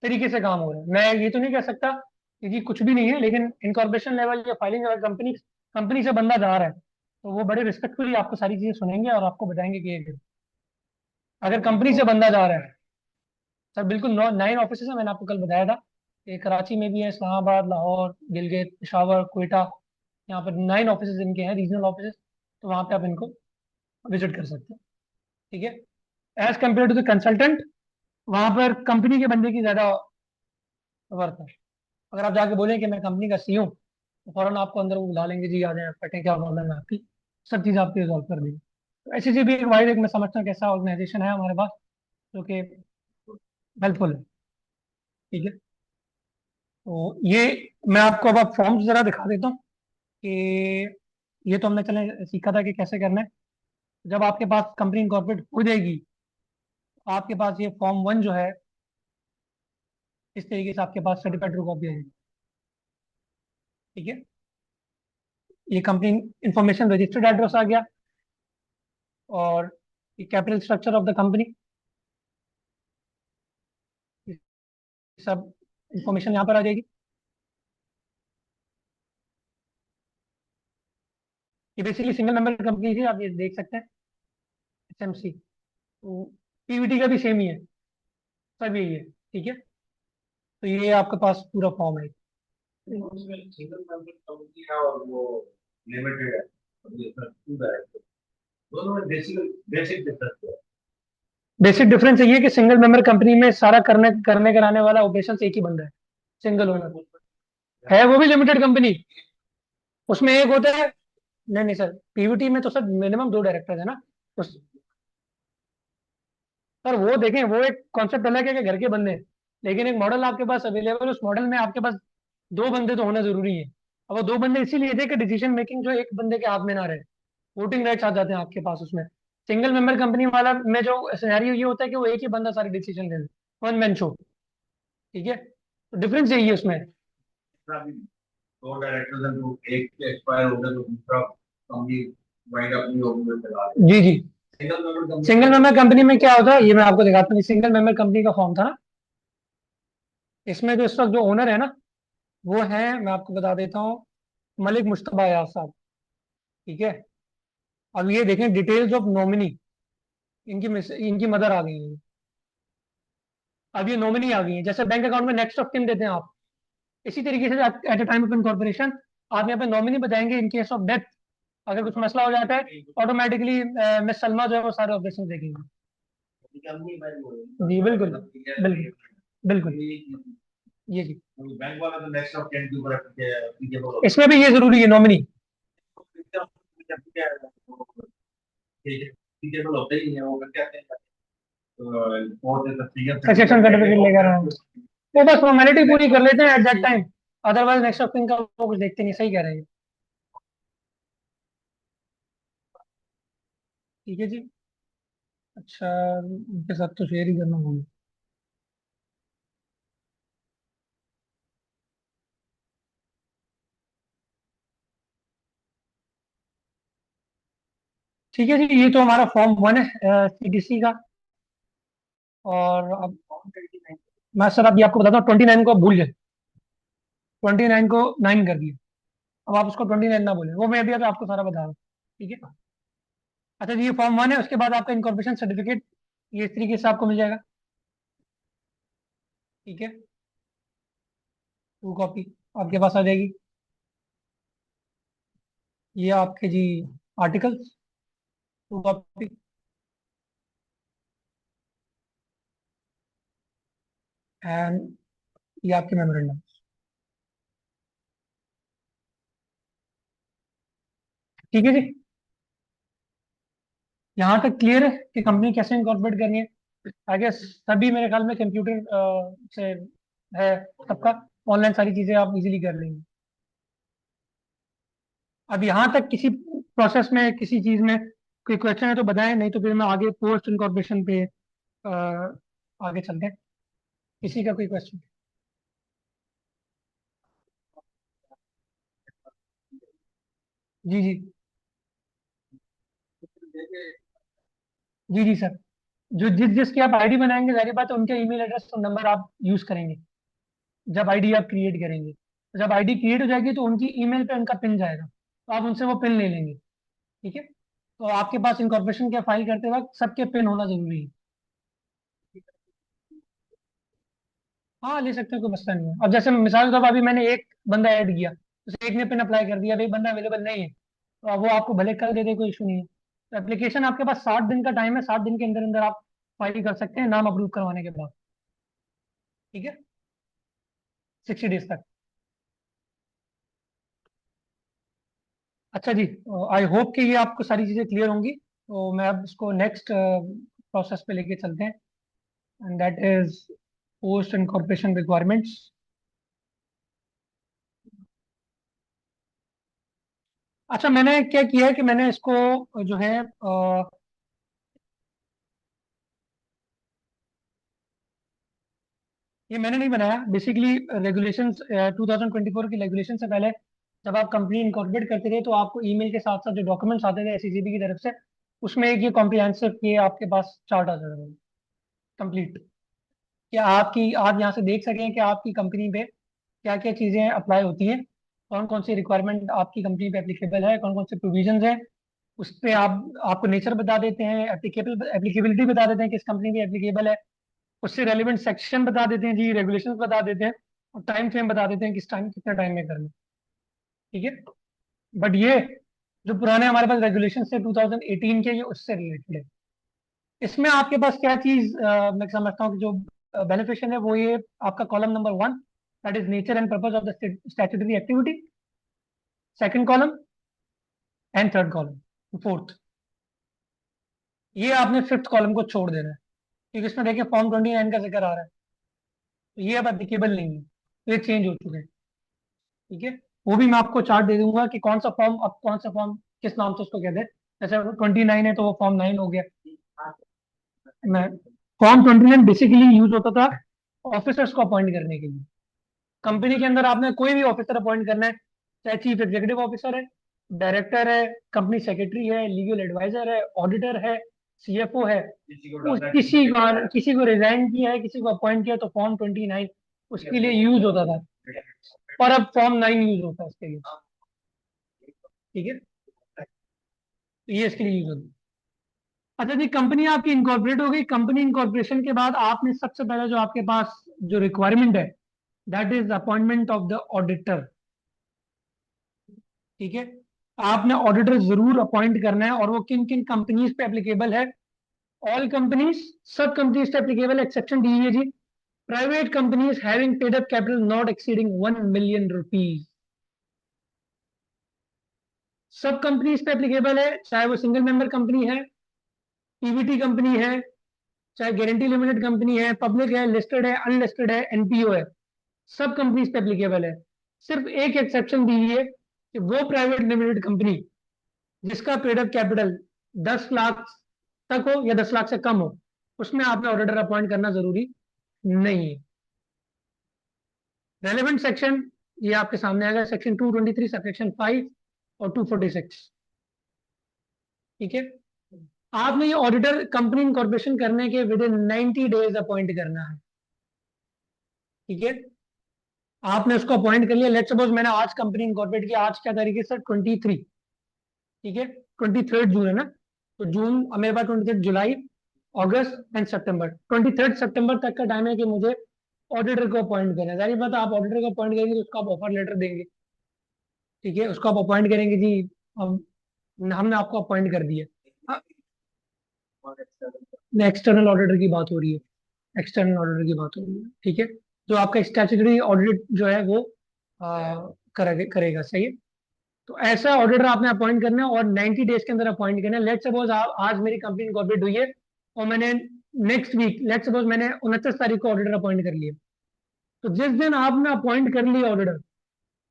तरीके से काम हो रहा है। मैं ये तो नहीं कह सकता क्योंकि कुछ भी नहीं है, लेकिन इनकॉर्पोरेशन लेवल या फाइलिंग लेवल कंपनी कंपनी से बंदा जा रहा है तो वो बड़े रिस्पेक्टफुली आपको सारी चीजें सुनेंगे और आपको बताएंगे कि ये करो। अगर कंपनी से बंदा जा रहा है, सर बिल्कुल 9 ऑफिस है, मैंने आपको कल बताया था। एक कराची में भी है, इस्लामाबाद, लाहौर, गिलगित, पेशावर, कोयटा, यहाँ पर 9 ऑफिस इनके हैं, रीजनल ऑफिस। तो वहाँ पे आप इनको विजिट कर सकते हैं, ठीक है। As compare to the consultant, वहाँ पर कंपनी के बंदे की ज़्यादा वर्थ है। अगर आप जाके बोलें कि मैं कंपनी का CEO हूँ, तो फौरन आपको अंदर वो बुला लेंगे, जी आ जाए, फटे क्या प्रॉब्लम है आपकी, सब चीज़ आपकी रिजॉल्व कर देंगे। तो ऐसी भी एक वाइड, एक मैं समझता हूँ कि ऐसा ऑर्गेनाइजेशन है हमारे पास जो कि हेल्पफुल है, ठीक है। तो ये मैं आपको अब फॉर्म्स जरा दिखा देता हूँ कि ये तो हमने चले सीखा था कि कैसे करना है। जब आपके पास कंपनी इनकॉर्पोरेट हो जाएगी, तो आपके पास ये फॉर्म 1 जो है, इस तरीके से आपके पास सर्टिफाइड ट्रू कॉपी आ जाएगी, ठीक है। ये कंपनी इंफॉर्मेशन रजिस्टर्ड एड्रेस आ गया, और ये capital structure of the company, सब इंफॉर्मेशन यहाँ पर आ जाएगी। ये बेसिकली सिंगल मेंबर कंपनी थी, आप ये देख सकते हैं, SMC। तो PVT का भी सेम ही है, सब यही है, ठीक है। तो ये आपके पास पूरा फॉर्म है। उसमें सिंगल मेंबर कंपनी है और वो लिमिटेड है, और ये सर टू डायरेक्टर, दोनों में बेसिक बेसिक डिफरेंस है। बेसिक डिफरेंस ये है कि सिंगल मेंबर कंपनी में सारा करने करने कराने वाला ऑपरेशन एक ही बंदा है, सिंगल ओनर है, वो भी लिमिटेड कंपनी। उसमें एक होता है, नहीं नहीं सर, PVT में तो सर मिनिमम 2 डायरेक्टर है ना। उस सर वो देखें, वो एक कॉन्सेप्ट अलग है कि घर के बंदे हैं, लेकिन एक मॉडल आपके पास अवेलेबल, उस मॉडल में आपके पास 2 बंदे तो होना जरूरी है। अब वो 2 बंदे इसीलिए थे कि डिसीजन मेकिंग जो एक बंदे के हाथ में ना रहे, वोटिंग राइट्स आ जाते हैं आपके पास उसमें। सिंगल मेंबर कंपनी वाला में जो सिनेरियो ये होता है कि वो एक ही बंदा सारे डिसीजन ले ले, वन मैन शो, ठीक है। तो डिफरेंस यही है उसमें। दूसरा भी दो डायरेक्टर्स हैं, तो एक एक्सपायर हो गया तो दूसरा कंपनी वाइंड अप नहीं होगी, वो चला रहे। जी जी। सिंगल मेंबर कंपनी सिंगल में मेंबर कंपनी में क्या होता है ये मैं आपको दिखाता हूँ। सिंगल मेंबर कंपनी का फॉर्म था ना, इसमें जो इस वक्त जो ओनर है ना, वो है, मैं आपको बता देता हूँ, मलिक मुश्तबा यार साहब, ठीक है। अब ये देखें डिटेल्स ऑफ नॉमिनी, इनकी मदर आ गई है। अब ये नॉमिनी आ गई है, जैसे बैंक अकाउंट में नेक्स्ट ऑफ किन देते हैं आप, इसी तरीके से at a time of incorporation आप यहाँ पे नॉमिनी बताएंगे। इन केस ऑफ डेथ अगर कुछ मसला हो जाता है, ऑटोमेटिकली मिस सलमा जो है वो सारे ऑपरेशन देखेंगे। कंपनी वाइंड हो जी बिल्कुल गई। बिल्कुल बिल्कुल। ये जी, बैंक वाला तो नेक्स्ट ऑफ कैन के ऊपर एप्लीकेबल होता इसमें भी ये जरूरी है नॉमिनी, है, एप्लीकेबल होता ही नहीं है, वो करके आते हैं कोर्ट सक्सेशन सर्टिफिकेट लेकर आए हैं। वो बस फॉर्मेलिटी पूरी कर लेते हैं at that time, otherwise next of kin का वो कुछ देखते नहीं, सही कह रहे हैं। ठीक है जी। अच्छा, उनके साथ तो शेयर ही करना होगा। ठीक है जी, ये तो हमारा फॉर्म 1 है CDC का। और अब मैं सर अभी आपको बताता हूँ, 29 को आप भूल जाए, 29 को 9 कर दिया। अब आप उसको 29 ना बोले, वो मैं अभी अभी आपको सारा बता रहा हूँ, ठीक है। अच्छा जी, ये फॉर्म 1 है, उसके बाद आपका इनकॉर्पोरेशन सर्टिफिकेट ये इस तरीके से आपको मिल जाएगा, ठीक है। टू कॉपी आपके पास आ जाएगी। ये आपके जी आर्टिकल्स, टू कॉपी, एंड ये आपके मेमोरेंडम, ठीक है जी। यहाँ तक क्लियर है कि कंपनी कैसे इनकॉर्पोरेट करनी है। आई गेस सभी मेरे ख्याल में कंप्यूटर से है सबका, ऑनलाइन सारी चीजें आप इजीली कर लेंगे। अब यहाँ तक किसी प्रोसेस में किसी चीज में कोई क्वेश्चन है तो बताएं, नहीं तो फिर मैं आगे पोस्ट इनकॉर्पोरेशन पे आगे चलते हैं। किसी का कोई क्वेश्चन? जी जी। जी जी सर। जो जिसकी आप आईडी बनाएंगे, जाहिर बात है उनके ईमेल एड्रेस और नंबर आप यूज करेंगे जब आईडी आप क्रिएट करेंगे। तो जब आईडी क्रिएट हो जाएगी तो उनकी ईमेल पे उनका पिन जाएगा, तो आप उनसे वो पिन ले लेंगे। ठीक है। तो आपके पास इनकॉर्पोरेशन के फाइल करते वक्त सबके पिन होना जरूरी है। हाँ ले सकते हैं, कोई मसला नहीं है। अब जैसे मिसाल के तौर पर अभी मैंने एक बंदा ऐड किया, जैसे एक ने पिन अप्लाई कर दिया, अभी एक बंदा अवेलेबल नहीं है, तो अब वो आपको भले कल दे दे, कोई इशू नहीं है। तो एप्लीकेशन आपके पास 60 दिन का टाइम है, 60 दिन के अंदर अंदर आप फाइल कर सकते हैं नाम अप्रूव करवाने के बाद। ठीक है। 60 डेज तक। अच्छा जी। आई होप कि ये आपको सारी चीज़ें क्लियर होंगी, तो मैं अब इसको नेक्स्ट प्रोसेस पे लेके चलते हैं, and that is post and corporation requirements. अच्छा, मैंने क्या किया है कि मैंने इसको जो है ये मैंने नहीं बनाया बेसिकली। रेगुलेशंस 2024 की रेगुलेशन से पहले जब आप कंपनी इनकॉर्पोरेट करते थे तो आपको ईमेल के साथ साथ जो डॉक्यूमेंट्स आते थे एसईसीबी की तरफ से, उसमें एक ये कॉम्प्रिहेंसिव ये आपके पास चार्ट आ जाता था कंप्लीट, कि आपकी आप यहाँ से देख सकें कि आपकी कंपनी पे क्या क्या चीज़ें अप्लाई होती हैं, कौन कौन सी रिक्वायरमेंट आपकी कंपनी पे एप्लीकेबल है, कौन कौन से प्रोविजंस हैं। उस पे आप आपको नेचर बता देते हैं, एप्लीकेबिलिटी बता देते हैं किस कंपनी पे एप्लीकेबल है, उससे रेलिवेंट सेक्शन बता देते हैं जी, रेगुलेशंस बता देते हैं, और टाइम फ्रेम बता देते हैं किस टाइम कितने टाइम में करना। ठीक है। बट ये जो पुराने हमारे पास रेगुलेशन थे 2018 के, ये उससे रिलेटेड है। इसमें आपके पास क्या चीज मैं समझता हूँ कि जो बेनिफिशियल है वो ये आपका column number 1, that is nature and purpose of the statutory activity, second column and third column, fourth. ये आपने फिफ्थ कॉलम को छोड़ देना है, क्योंकि इसमें देखिए फॉर्म 29 का जिक्र आ रहा है, तो ये अब एप्लीकेबल नहीं है, तो ये चेंज हो चुके हैं। ठीक है। वो भी मैं आपको चार्ट दे दूंगा कि कौन सा फॉर्म, अब कौन सा फॉर्म किस नाम से उसको कहते हैं। जैसे 29 है तो वो फॉर्म 9 हो गया। मैं फॉर्म 29 बेसिकली यूज होता था ऑफिसर्स को अपॉइंट करने के लिए। कंपनी के अंदर आपने कोई भी ऑफिसर अपॉइंट करना है, चाहे चीफ एग्जीक्यूटिव ऑफिसर है, डायरेक्टर है, कंपनी सेक्रेटरी है, लीगल एडवाइजर है, ऑडिटर है, सीएफओ है, किसी को उस डालना है, किसी को रिजाइन किया है, किसी को अपॉइंट किया, तो फॉर्म 29 उसके लिए यूज होता था। और अब फॉर्म 9 यूज होता है उसके लिए। ठीक है। तो ये इसके लिए यूज होता है। अच्छा जी, कंपनी आपकी इनकॉर्पोरेट हो गई। कंपनी इनकॉर्पोरेशन के बाद आपने सबसे पहले जो आपके पास जो रिक्वायरमेंट है, that is appointment of the auditor. ठीक है। आपने ऑडिटर जरूर अपॉइंट करना है, और वो किन किन कंपनीज पे एप्लीकेबल है? ऑल कंपनीज, सब कंपनीज पे एप्लीकेबल, एक्सेप्शन दी है जी। Private companies having paid up capital not exceeding 1 million rupees, सब कंपनीज पे एप्लीकेबल है, चाहे वो सिंगल मेंबर कंपनी है, पीवीटी कंपनी है, चाहे गारंटी लिमिटेड कंपनी है, पब्लिक है, लिस्टेड है, अनलिस्टेड है, एनपीओ है, सब कंपनीज पे एप्लीकेबल है। सिर्फ एक एक्सेप्शन दी हुई है कि वो प्राइवेट लिमिटेड कंपनी जिसका पेड अप कैपिटल 10 लाख तक हो या 10 लाख से कम हो, उसमें आपने ऑडिटर अपॉइंट करना जरूरी नहीं है। रेलेवेंट सेक्शन ये आपके सामने आएगा, सेक्शन 223, सेक्शन 5 और 246। ठीक है। आपने ये ऑडिटर कंपनी इनकॉर्पोरेशन करने के विद इन 90 डेज अपॉइंट करना है। ठीक है। आपने उसको अपॉइंट कर लिया, लेट्स सपोज मैंने आज कंपनी इनकॉर्पोरेट किया, आज क्या तारीख है सर? 23। ठीक है। 23 जून है ना, तो जून, अब मेरे पास 23 जुलाई, अगस्त एंड सितंबर, 23 सितंबर तक का टाइम है कि मुझे ऑडिटर को अपॉइंट करना है। जाहिर बात है, आप ऑडिटर को अपॉइंट करेंगे तो उसको आप ऑफर लेटर देंगे। ठीक है। उसको आप अपॉइंट करेंगे जी, हम हमने आपको अपॉइंट कर दिया। एक्सटर्नल ऑडिटर की बात हो रही है, एक्सटर्नल ऑडिटर की बात हो रही है। ठीक है। जो आपका स्टैट्यूटरी ऑडिट जो है वो करेगा, सही है। तो ऐसा ऑडिटर आपने अपॉइंट करना है, और 90 डेज के अंदर अपॉइंट करना है। लेट सपोज आप आज मेरी कंपनी इनकॉर्पोरेट हुई है, और मैंने नेक्स्ट वीक, लेट सपोज मैंने 29 तारीख को ऑडिटर अपॉइंट कर लिया, तो जिस दिन आपने अपॉइंट कर लिया ऑडिटर,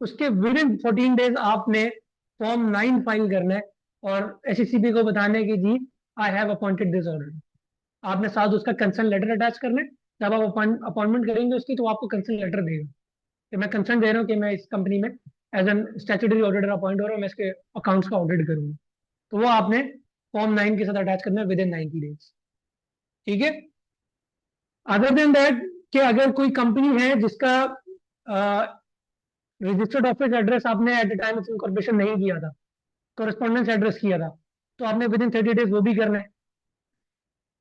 उसके विद इन 14 डेज आपने फॉर्म 9 फाइल करना है, और एसईसीबी को बताना है कि जी I have appointed this order. आपने साथ उसका कंसर्न लेटर अटैच करना है। जब आप अपॉइंटमेंट करेंगे उसकी तो वो आपको कंसर्न लेटर देगा कि मैं कंसर्न दे रहा हूँ कि मैं इस कंपनी में as an statutory auditor appoint हो रहा हूँ, मैं इसके अकाउंट्स का ऑडिट करूंगा। तो वो आपने फॉर्म 9 के साथ अटैच करना है विद इन 90 डेज। ठीक है। अदर देन दैट, कि अगर कोई कंपनी है जिसका रजिस्टर्ड ऑफिस एड्रेस आपने at the time of incorporation नहीं किया था, कॉरेस्पॉन्डेंस एड्रेस किया था, तो आपने विद इन 30 डेज वो भी करना है।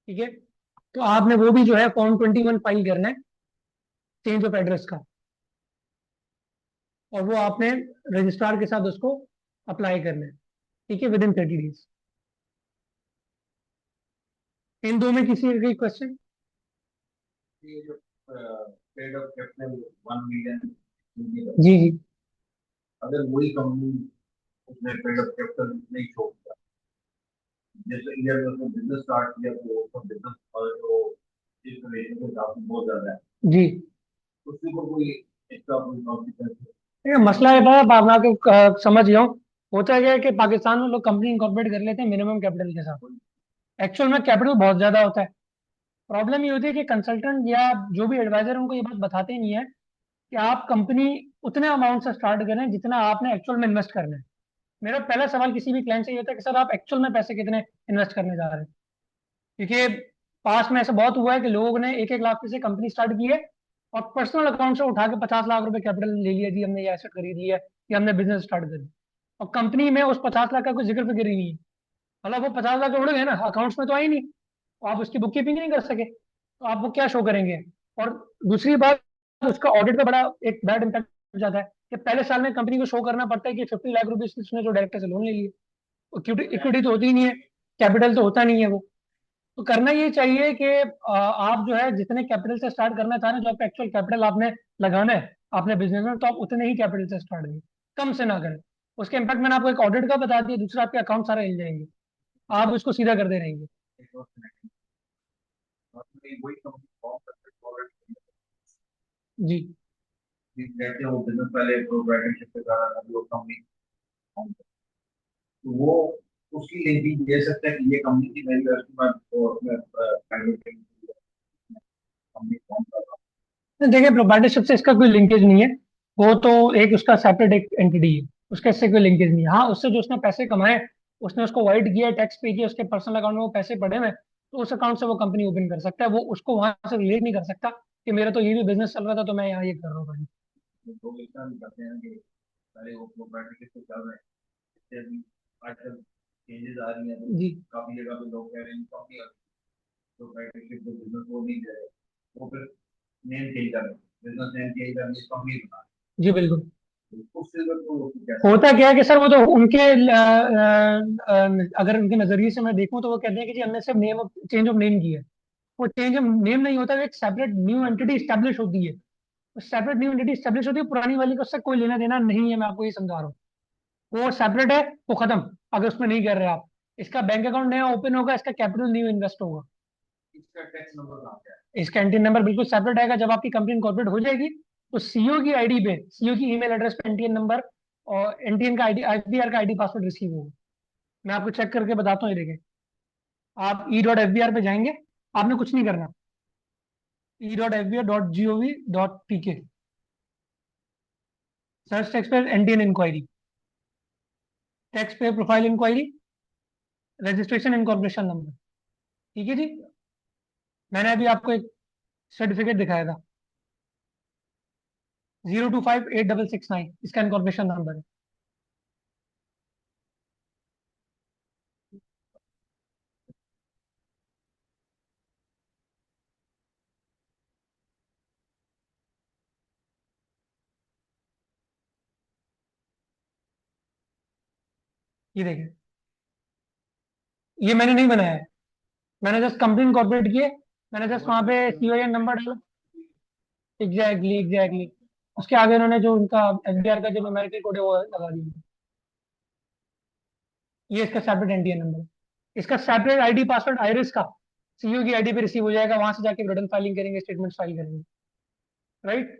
ठीक है। तो आपने वो भी जो है फॉर्म 21 फाइल करना है, चेंज ऑफ एड्रेस का, और वो आपने रजिस्ट्रार के साथ उसको अप्लाई करना है। ठीक है, विद इन 30 डेज। इन दो में किसी का कोई क्वेश्चन? ये जो पेड ऑफ कैपिटल 1 मिलियन, जी जी। अगर वही कंपनी उसने पेड ऑफ कैपिटल नहीं छोड़ा, जैसे ईयर में उसने बिजनेस स्टार्ट किया तो उसका बिजनेस और जो इस रिलेशन के हिसाब से बहुत ज्यादा है, जी, उसके ऊपर कोई इसका कोई कॉन्सिक्वेंस ये मसला है था, मैं आपको समझ गया हूँ। होता क्या है कि पाकिस्तान में लोग कंपनी इंकॉर्पोरेट कर लेते हैं मिनिमम कैपिटल के साथ। एक्चुअल में कैपिटल बहुत ज्यादा होता है। प्रॉब्लम ये होती है कि कंसल्टेंट या जो भी एडवाइजर उनको ये बात बताते ही नहीं है कि आप कंपनी उतने अमाउंट से स्टार्ट करें जितना आपने एक्चुअल में इन्वेस्ट करना है। मेरा पहला सवाल किसी भी क्लाइंट से ये होता है कि सर आप एक्चुअल में पैसे कितने इन्वेस्ट करने जा रहे हैं। क्योंकि पास्ट में ऐसा बहुत हुआ है कि लोगों ने 1-1 लाख से कंपनी स्टार्ट की है और पर्सनल अकाउंट से उठा के 50 लाख रुपए कैपिटल ले लिया, जी हमने ये एसेट खरीद लिया या हमने बिजनेस स्टार्ट कर दिया, और कंपनी में उस 50 लाख का कोई जिक्र फिक्र ही नहीं है। मतलब वो 50 लाख उड़ गए ना, अकाउंट्स में तो आई नहीं, तो आप उसकी बुक कीपिंग नहीं कर सके, तो आप वो क्या शो करेंगे। और दूसरी बात, उसका ऑडिट पे बड़ा एक बैड इम्पैक्ट हो जाता है कि पहले साल में कंपनी को शो करना पड़ता है कि 50 लाख रुपए उसने जो डायरेक्टर से लोन ले लिए। इक्विटी तो होती ही नहीं है, कैपिटल तो होता नहीं है वो। तो करना ये चाहिए कि आप जो है जितने कैपिटल से स्टार्ट करना चाह रहे हैं, जो आपका एक्चुअल कैपिटल आपने लगाना है आपने बिजनेस में, तो आप उतने ही कैपिटल से स्टार्ट करें, कम से ना करें। उसके इम्पैक्ट मैंने आपको एक ऑडिट का बता दिया, दूसरा आपके अकाउंट सारे हिल जाएंगे, आप उसको सीधा करते रहेंगे। वही कंपनी फॉर्म करते जी कहते हैं वो बिजनेस पहले प्रोप्राइटरशिप पे कर रहा था, वो कंपनी फॉर्म, तो वो उसकी लिंकिंग दे सकता है कि ये कंपनी की मेरी प्राइवेट कंपनी फॉर्म कर रहा देखिए, प्रोप्राइटरशिप से इसका कोई लिंकेज नहीं है। वो तो एक उसका सेपरेट एक एंटिटी है, उसका इससे कोई लिंकेज नहीं है। हाँ, उससे जो उसने पैसे कमाए, उसने उसको वाइड किया, टैक्स पे किया, उसके पर्सनल अकाउंट में वो पैसे पड़े हुए हैं, तो उस अकाउंट से वो कंपनी ओपन कर सकता है। वो उसको वहां से रिलेट नहीं कर सकता कि मेरा तो ये भी बिजनेस चल रहा था तो मैं यहाँ ये कर रहा हूँ भाई। है। तो लोग इतना भी करते हैं कि पहले वो प्रोप्राइटरशिप पे चल रहे हैं, इससे अभी आजकल चेंजेस आ रही हैं, तो जी काफी जगह पे लोग कह रहे हैं कंपनी प्रोप्राइटरशिप जो बिजनेस वो नहीं दे रहे, वो फिर नेम चेंज कर रहे हैं, बिजनेस नेम चेंज करके कंपनी बना जी बिल्कुल। रहे हैं। उससे अगर तो कैसे होता क्या है कि सर वो तो उनके अगर उनके नजरिए से मैं देखूं तो वो कहते हैं कि जी हमने सिर्फ नेम चेंज ऑफ नेम किया है। वो चेंज ऑफ नेम नहीं होता, वो एक सेपरेट न्यू एंटिटी स्टैब्लिश होती है। सेपरेट न्यू एंटिटी स्टैब्लिश होती है, पुरानी वाली का उससे कोई लेना देना नहीं है, मैं आपको ये समझा रहा हूँ। वो सेपरेट है, वो खत्म। अगर उसमें नहीं कर रहे आप, इसका बैंक अकाउंट नया ओपन होगा, इसका कैपिटल न्यू इन्वेस्ट होगा। इसका टैक्स नंबर कहाँ पे है? इसका एंटीन नंबर बिल्कुल सेपरेट आएगा। जब आपकी कंपनी इनकॉर्पोरेट हो जाएगी तो सीईओ की आईडी पे, सीईओ की ईमेल एड्रेस पे एनटीएन नंबर और एनटीएन का आईडी, आईपीआर का आईडी पासवर्ड रिसीव होगा। मैं आपको चेक करके बताता हूँ, ये देखें। आप ई.fbr पे जाएंगे, आपने कुछ नहीं करना। e.fbr.gov.pk, search taxpayer NTN inquiry, taxpayer profile inquiry, registration incorporation number. ठीक है जी। मैंने अभी आपको एक सर्टिफिकेट दिखाया था, 0258669, इसका इनकॉर्पोरेशन नंबर है। ये देखें, ये मैंने नहीं बनाया है, मैंने जस्ट कंपनी इनकॉर्पोरेट की है। मैंने जस्ट वहाँ पे सीओएन नंबर डाला। Exactly exactly. उसके आगे उन्होंने जो उनका एफबीआर का जो न्यूमेरिकल कोड है वो लगा दिया। ये इसका सेपरेट एनटीएन नंबर है। इसका सेपरेट आईडी पासवर्ड आयरिस का सीईओ की आईडी पे रिसीव हो जाएगा, वहां से जाके रिटर्न फाइलिंग करेंगे, स्टेटमेंट फाइल करेंगे। राइट।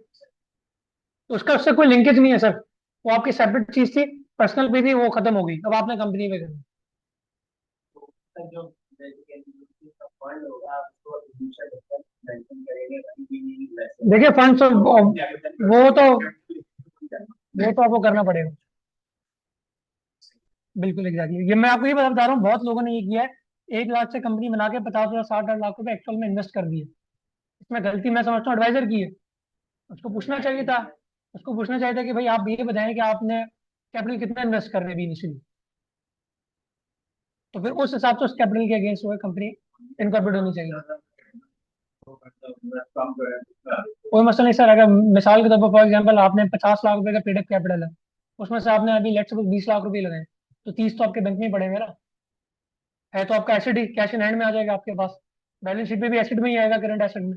तो उसका उससे कोई लिंकेज नहीं है सर। वो आपकी सेपरेट चीज थी, पर्सनल पे थी, वो खत्म हो गई, अब आपने कंपनी में करनी। जो बेसिकली फंड होगा उसको फ्यूचर मेंशन करेंगे कभी भी नहीं। देखिए फंड्स वो तो आपको करना पड़ेगा। बिल्कुल एग्जैक्टली, ये मैं आपको ये बता रहा हूँ, बहुत लोगों ने ये किया है, 1 लाख से कंपनी बना के 50 या 60 लाख रुपए एक्चुअल में इन्वेस्ट कर दिए। इसमें गलती मैं समझता हूँ एडवाइजर की है। उसको पूछना चाहिए था, उसको पूछना चाहिए था कि भाई आप ये बताएं कि आपने कैपिटल कितना इन्वेस्ट कर रहे हैं इनिशियली, तो फिर उस हिसाब से उस कैपिटल के अगेंस्ट वो कंपनी इनकॉर्पोरेट होनी चाहिए। कोई मसला नहीं सर, अगर मिसाल के तौर पर फॉर एग्जांपल आपने 50 लाख रुपए का पेड अप कैपिटल है, उसमें से आपने अभी लेट्स सपोज 20 लाख रुपए लगाए, तो 30 तो आपके बैंक में ही पड़ेंगे ना। है तो आपका asset he, cash in hand में आ जाएगा आपके पास, बैलेंस शीट पे भी एसेट में ही आएगा, करंट एसेट में।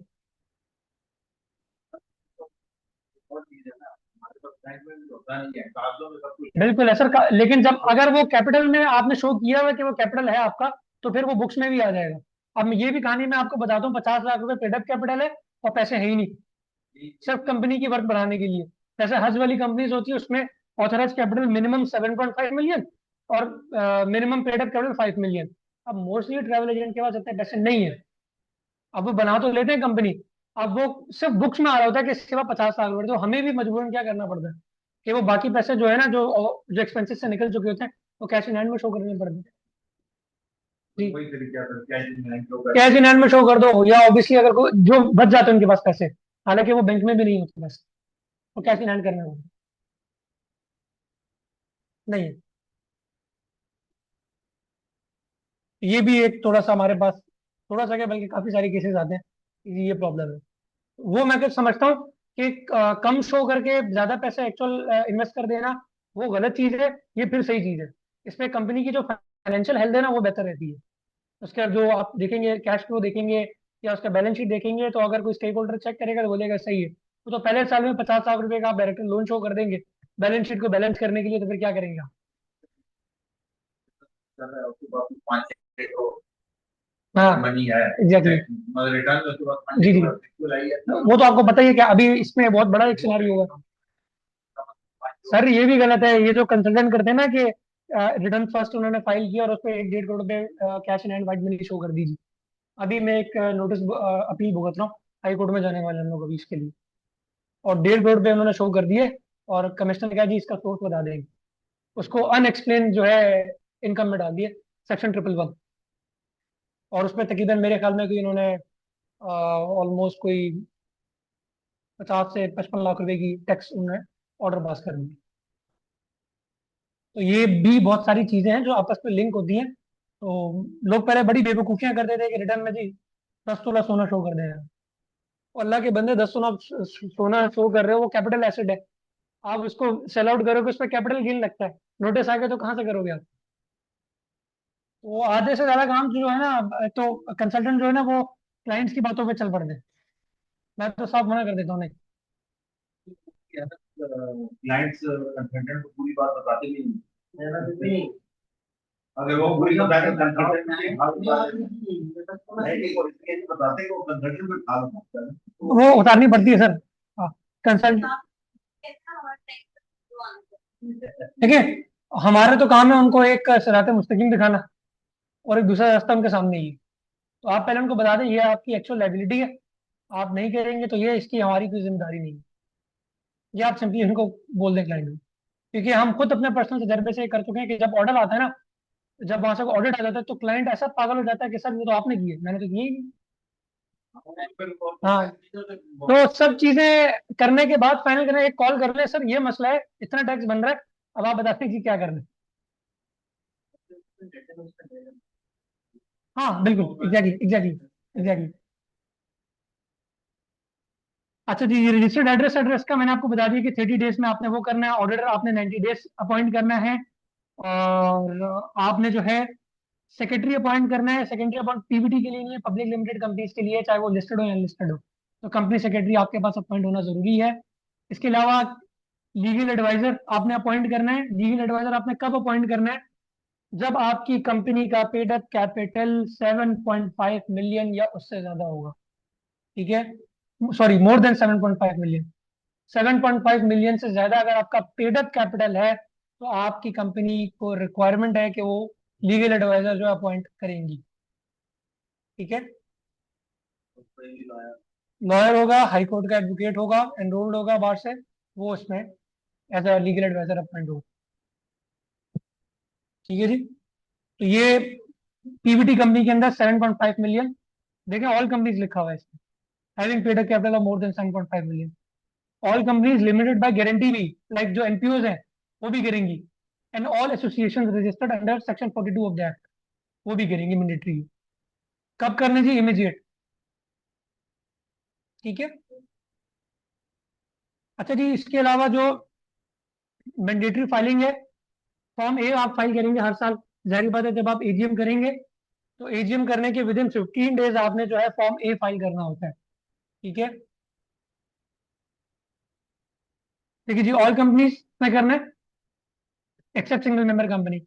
बिल्कुल है सर लेकिन जब अगर वो कैपिटल में आपने शो किया हुआ कि वो कैपिटल है आपका, तो फिर वो बुक्स में भी आ जाएगा। अब मैं ये भी कहानी मैं आपको बताता हूँ, 50 लाख रुपए पेड अप कैपिटल है और पैसे है ही नहीं, सिर्फ कंपनी की वर्क बढ़ाने के लिए। जैसे हज वाली कंपनीज होती है, उसमें ऑथराइज कैपिटल मिनिमम 7.5 मिलियन और minimum paid up capital 5 million. अब मोस्टली ट्रैवल एजेंट के पास इतने पैसे नहीं है। अब वो बना तो लेते हैं कंपनी, अब वो सिर्फ बुक्स में आ रहा होता है कि इसके बाद 50 लाख रुपए, तो हमें भी मजबूरन क्या करना पड़ता है कि वो बाकी पैसे जो है ना, जो एक्सपेंसेस से निकल चुके होते हैं, वो कैश इन हैंड में शो करने पड़ते हैं। जी, कैश इन हैंड में शो कर दो, या ऑब्वियसली अगर जो बच जाते हैं उनके पास पैसे, हालांकि वो बैंक में भी नहीं होते पैसे, वो कैश इन हैंड करना होगा। नहीं है, ये भी एक थोड़ा सा हमारे पास, थोड़ा सा क्या बल्कि काफी सारे केसेस आते हैं कि ये प्रॉब्लम है। वो मैं तो समझता हूँ कि कम शो करके ज्यादा पैसे एक्चुअल इन्वेस्ट कर देना वो गलत चीज है, ये फिर सही चीज है। इसमें कंपनी की जो फाइनेंशियल हेल्थ है ना वो बेहतर रहती है। उसके जो आप देखेंगे कैश फ्लो देखेंगे या उसका बैलेंस शीट देखेंगे, तो अगर कोई स्टेक होल्डर चेक करेगा तो बोलेगा सही है। तो पहले साल में 50 लाख रुपए का आप डायरेक्ट लोन शो कर देंगे बैलेंस शीट को बैलेंस करने के लिए, तो फिर क्या करेंगे आप? हाँ मनी है एग्जैक्टली। मतलब रिटर्न उसके बाद जी जी, फंड वो तो आपको पता ही है कि अभी इसमें बहुत बड़ा एक सिनारियो होगा। सर ये भी गलत है, ये जो कंसल्टेंट करते हैं ना कि रिटर्न फर्स्ट उन्होंने फाइल किया और उस पर 1-1.5 करोड़ रुपए cash in hand white money show कर दीजिए। अभी मैं एक नोटिस अपील भुगत रहा हूँ, हाई कोर्ट में जाने वाले हैं हम लोग अभी इसके लिए, और 1.5 करोड़ रुपए उन्होंने शो कर दिए, और कमिश्नर क्या जी इसका सोर्स बता देंगे, उसको अनएक्सप्लेन जो है इनकम में डाल दिए, सेक्शन 111। और उसमें तकरीबन मेरे ख्याल में कोई इन्होंने ऑलमोस्ट कोई 50 से 55 लाख रुपए की टैक्स उन्होंने ऑर्डर पास कर दी। तो ये भी बहुत सारी चीजें हैं जो आपस में लिंक होती हैं। तो लोग पहले बड़ी बेवकूफियां करते थे कि रिटर्न में जी 10 तोला सोना शो कर देगा, और अल्लाह के बंदे 10 सोना सोना शो कर रहे हो, वो कैपिटल एसेट है। आप उसको सेल आउट करोगे, उस पर कैपिटल गेन लगता है, नोटिस आ गया तो कहाँ से करोगे आप? वो आधे से ज्यादा काम जो है ना, तो कंसल्टेंट जो है ना वो क्लाइंट्स की बातों पे चल पड़ते हैं। मैं तो साफ मना कर देता हूँ नहीं। क्लाइंट्स कंसल्टेंट को पूरी बात बताते भी नहीं। अगर वो पूरी बता के कंसल्टेंट में हाथ उतार नहीं वो इसलिए नहीं बताते कि वो कंसल्टेंट में हाथ उतारता है। वो उतारनी पड़ती है सर। हाँ, कंसल्ट देखिए, हमारा तो काम है उनको एक सिरात मुस्तकीम दिखाना, और एक दूसरा रास्ता उनके सामने ही है। तो आप पहले उनको बता दें ये आपकी एक्चुअल लाइबिलिटी है, आप नहीं करेंगे तो ये इसकी हमारी कोई जिम्मेदारी नहीं है। ये आप सिंपली उनको बोल दें क्लाइंट को, क्योंकि हम खुद अपने पर्सनल तजर्बे से कर चुके हैं कि जब ऑर्डर आता है ना, जब वहां से ऑडिट आ जाता है तो क्लाइंट ऐसा पागल हो जाता है कि सर ये तो आपने की है, मैंने तो की ही नहीं। हाँ, तो सब चीजें करने के बाद फाइनल करने एक कॉल कर ले, सर ये मसला है, इतना टैक्स बन रहा है, अब आप बताते हैं कि क्या करना है। हाँ बिल्कुल एग्जैक्टली एग्जैक्टली एग्जैक्टली। अच्छा जी, ये रजिस्टर्ड एड्रेस एड्रेस का मैंने आपको बता दिया कि 30 डेज में आपने वो करना है, ऑडिटर आपने 90 डेज अपॉइंट करना है, और आपने जो है सेक्रेटरी अपॉइंट करना है। सेकेंडरी अपॉइंट पीवीटी के लिए नहीं है, पब्लिक लिमिटेड कंपनीज के लिए, चाहे वो लिस्टेड हो या अनलिस्टेड हो, तो कंपनी सेक्रेटरी आपके पास अपॉइंट होना जरूरी है। इसके अलावा लीगल एडवाइजर आपने अपॉइंट करना है। लीगल एडवाइजर आपने कब अपॉइंट करना है? जब आपकी कंपनी का पेड अप कैपिटल 7.5 मिलियन या उससे ज्यादा होगा। ठीक है, sorry more than 7.5 million. 7.5 million से ज्यादा अगर आपका पेड अप कैपिटल है, तो आपकी कंपनी को रिक्वायरमेंट है कि वो लीगल एडवाइजर जो अपॉइंट करेंगी। ठीक है, लॉयर होगा, हाई कोर्ट का एडवोकेट होगा, एनरोल्ड होगा बाहर से, वो उसमें as a legal adviser appoint होगा। ठीक है जी। तो ये पीवीटी कंपनी के अंदर 7.5 मिलियन, देखें ऑल कंपनीज लिखा हुआ है इसमें, having paid a capital of more than 7.5 million. All companies limited by guarantee भी, लाइक जो एनपीओज हैं वो भी करेंगी, and all association registered under section 42 of the act, वो भी करेंगी मैंडेटरी। कब करने चाहिए? इमीडिएट। ठीक है। अच्छा जी, इसके अलावा जो मैंडेटरी फाइलिंग है, फॉर्म ए आप फाइल करेंगे हर साल। जाहिर बात है, जब आप एजीएम करेंगे तो एजीएम करने के विद इन 15 डेज आपने जो है फॉर्म ए फाइल करना होता है। ठीक है। देखिए जी, ऑल कंपनीज में करना है एक्सेप्ट सिंगल मेंबर कंपनी।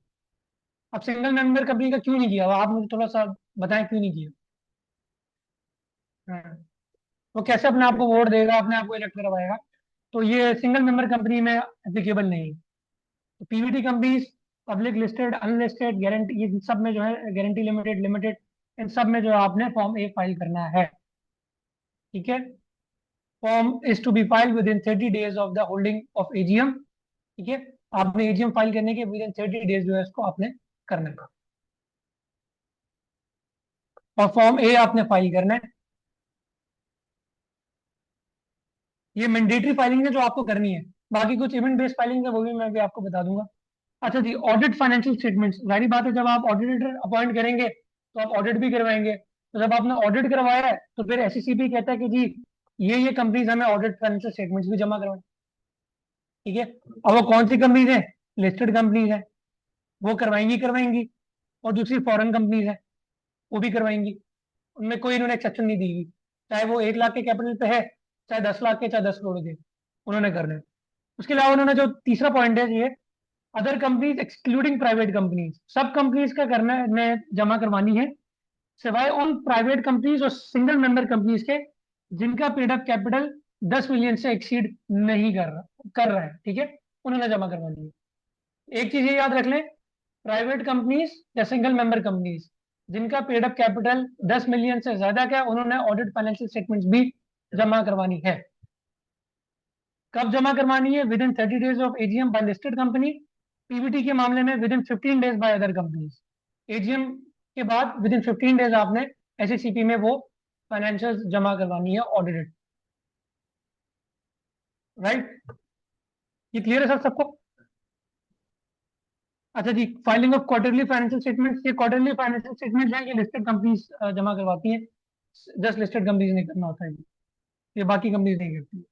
अब सिंगल मेंबर कंपनी का क्यों नहीं किया? आप मुझे थोड़ा सा बताएं क्यों नहीं किया। हाँ। वो कैसे अपने आप को वोट देगा, अपने आप को इलेक्ट करवाएगा? तो ये सिंगल मेंबर कंपनी में एप्लीकेबल नहीं है। तो Pvt companies, public listed, unlisted, guarantee, ये सब में जो है गारंटी लिमिटेड, लिमिटेड, इन सब में जो है आपने फॉर्म ए फाइल करना है। ठीक है। Form is to be file within 30 days of the holding of AGM. ठीक है। आपने एजीएम फाइल करने के विद इन 30 डेज जो है इसको आपने करना है, और फॉर्म ए आपने फाइल करना है। ये मैंडेटरी फाइलिंग है जो आपको करनी है। बाकी कुछ इवेंट बेस्ड फाइलिंग है वो भी मैं भी आपको बता दूंगा। अच्छा जी, ऑडिट फाइनेंशियल स्टेटमेंट्स, जाहिर बात है जब आप ऑडिटर अपॉइंट करेंगे तो आप ऑडिट भी करवाएंगे। तो जब आपने ऑडिट करवाया है तो फिर एससीसीपी कहता है कि जी ये कंपनीज हमें ऑडिट फाइनेंशियल स्टेटमेंट्स भी जमा करवाएं। ठीक है। अब वो कौन सी कंपनीज है? लिस्टेड कंपनीज है, वो करवाएंगी करवाएंगी। और दूसरी फॉरेन कंपनीज है, वो भी करवाएंगी। उनमें कोई इन्होंने एक्सेप्शन नहीं दी हुई, चाहे वो 1 लाख के कैपिटल पे है, चाहे 10 लाख के, चाहे 10 करोड़ के, उन्होंने करना है। उसके अलावा उन्होंने जो तीसरा पॉइंट है ये, other companies excluding private companies, सब कंपनीज का करना है, में जमा करवानी है, सिवाय उन प्राइवेट कंपनीज और सिंगल मेंबर कंपनीज के जिनका पेड अप कैपिटल 10 मिलियन से एक्सीड नहीं कर रहा है। ठीक है, उन्होंने जमा करवानी है। एक चीज ये याद रख लें, प्राइवेट कंपनीज या सिंगल मेंबर कंपनीज जिनका पेड अप कैपिटल 10 मिलियन से ज्यादा का है, उन्होंने ऑडिट फाइनेंशियल स्टेटमेंट्स भी जमा करवानी है। कब जमा करवानी है? Within 30 days of AGM by listed company. PVT के मामले में within 15 days by other companies. AGM के बाद विद इन 15 डेज आपने एसएससीपी में वो फाइनेंशियल जमा करवानी है ऑडिटेड। राइट? ये क्लियर है सर सबको? अच्छा जी, filing of quarterly financial statements, ये क्वार्टरली फाइनेंशियल स्टेटमेंट्स हैं, ये लिस्टेड कंपनीज जमा करवाती हैं। जस्ट लिस्टेड कंपनीज नहीं करना होता है ये बाकी कंपनीज नहीं करती।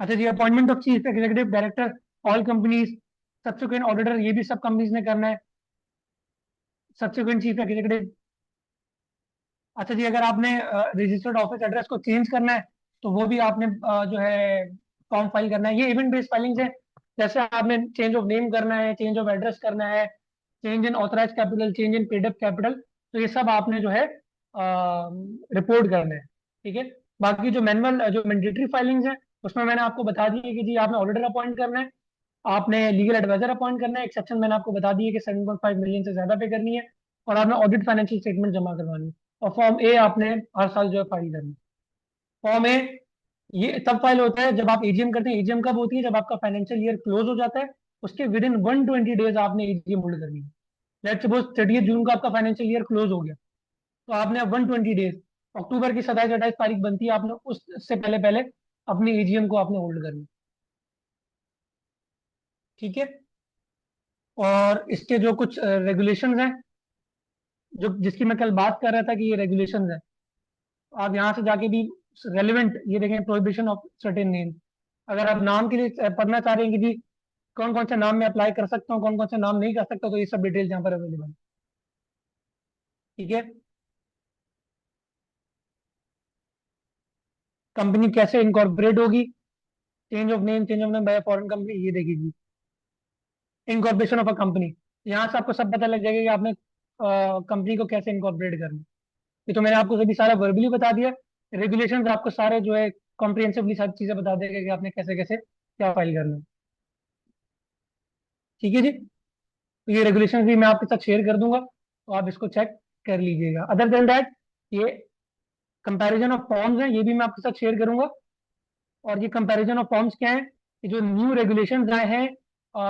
अच्छा जी, appointment of chief executive director, all companies, subsequent auditor, ये भी सब कंपनीज ने करना है, सब्सिक्वेंट चीफ एग्जीक्यूटिव। अच्छा जी, अगर आपने रजिस्टर्ड ऑफिस एड्रेस को चेंज करना है तो वो भी आपने जो है फॉर्म फाइल करना है। ये इवेंट बेस्ड फाइलिंग है, जैसे आपने चेंज ऑफ नेम करना है, चेंज ऑफ एड्रेस करना है, change in authorize capital, change in paid up capital, तो ये सब आपने जो है रिपोर्ट करना है। ठीक है। बाकी जो मैनुअल जो मैंडेटरी फाइलिंग्स है उसमें मैंने आपको बता दी है कि जी आपने ऑडिटर अपॉइंट करना है, आपने लीगल एडवाइजर अपॉइंट करना है, एक्सेप्शन मैंने आपको बता दी है कि 7.5 मिलियन से ज्यादा पे करनी है, और आपने ऑडिट फाइनेंशियल स्टेटमेंट जमा करवानी है, और फॉर्म ए आपने हर साल जो है फाइल करनी है। फॉर्म ए ये तब फाइल होता है जब आप एजीएम करते हैं। एजीएम कब होती है? जब आपका फाइनेंशियल ईयर क्लोज हो जाता है, उसके विद इन 120 डेज आपने एजीएम होल्ड करनी है। लेट्स सपोज 30 जून को आपका फाइनेंशियल ईयर क्लोज हो गया, तो आपने 120 डेज, अक्टूबर की 27-28 तारीख बनती है, आपने उससे पहले पहले अपने एजीएम को आपने होल्ड करनी है। ठीक है। और इसके जो कुछ रेगुलेशंस हैं, जो जिसकी मैं कल बात कर रहा था कि ये रेगुलेशंस है, आप यहाँ से जाके भी रेलिवेंट ये देखें, प्रोहिबिशन ऑफ सर्टेन नेम, अगर आप नाम के लिए पढ़ना चाह रहे हैं कि जी कौन कौन से नाम में अप्लाई कर सकता हूँ, कौन कौन से नाम नहीं कर सकता, तो ये सब डिटेल्स यहाँ पर अवेलेबल है। ठीक है। कंपनी कैसे इनकॉर्पोरेट होगी, change of name by foreign company, ये देखिए इनकॉर्पोरेशन ऑफ अ कंपनी, यहाँ से आपको सब पता लग जाएगा कि आपने कंपनी को कैसे इनकॉर्पोरेट करना है। ये तो मैंने आपको सभी सारा वर्बली बता दिया। रेगुलेशंस आपको सारे जो है कॉम्प्रिहेंसिवली सारी चीजें बता देगा कि आपने कैसे कैसे क्या फाइल करना है। ठीक है जी। तो ये रेगुलेशन भी मैं आपके साथ शेयर कर दूंगा, तो आप इसको चेक कर लीजिएगा। अदर देन दैट, ये कंपैरिजन ऑफ फॉर्म्स हैं, ये भी मैं आपके साथ शेयर करूंगा। और ये कंपैरिजन ऑफ फॉर्म्स क्या है, ये जो न्यू रेगुलेशंस आए हैं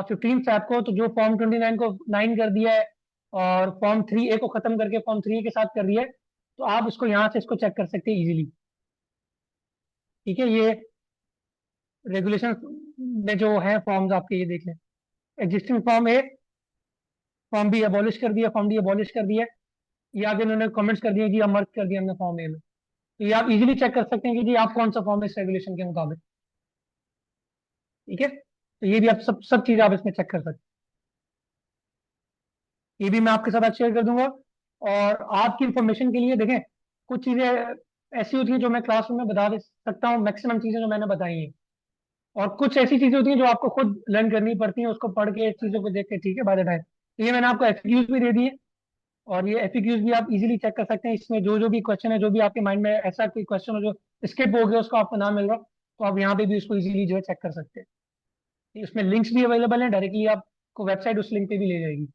15 फैब को, तो जो फॉर्म 29 को 9 कर दिया है, और फॉर्म 3A को खत्म करके फॉर्म 3A के साथ कर दिया है, तो आप इसको यहाँ से इसको चेक कर सकते हैं इजीली। ठीक है, ये रेगुलेशन में जो है फॉर्म्स आपके, ये देख लें। Existing form A, form B abolish कर दिया, फॉर्म D अबॉलिश कर दिया। ये आगे इन्होंने कमेंट्स कर दिए कि अब मर्ज कर दिया हमने फॉर्म A में। तो ये आप इजीली चेक कर सकते हैं कि जी आप कौन सा फॉर्म है इस रेगुलेशन के मुताबिक। ठीक है, तो ये भी आप सब सब चीज़ें आप इसमें चेक कर सकते हैं। ये भी मैं आपके साथ आज शेयर कर दूंगा। और आपकी इंफॉर्मेशन के लिए देखें, कुछ चीज़ें ऐसी होती हैं जो मैं क्लासरूम में बता दे सकता हूँ, मैक्सिमम चीज़ें जो मैंने बताई हैं। और कुछ ऐसी चीज़ें होती हैं जो आपको खुद लर्न करनी पड़ती हैं, उसको पढ़ के चीज़ों को देख के, ठीक है, बाय द टाइम। तो ये मैंने आपको एफएक्यूज भी दे दिए, और ये एफएक्यूज भी आप इजीली चेक कर सकते हैं। इसमें जो जो भी क्वेश्चन है, जो भी आपके माइंड में ऐसा कोई क्वेश्चन हो जो स्किप हो गया, उसका आपको नाम मिल रहा हो, तो आप यहाँ पे भी उसको इजीली जो है चेक कर सकते हैं। इसमें लिंक्स भी अवेलेबल हैं, डायरेक्टली आपको वेबसाइट उस लिंक पे भी ले जाएगी।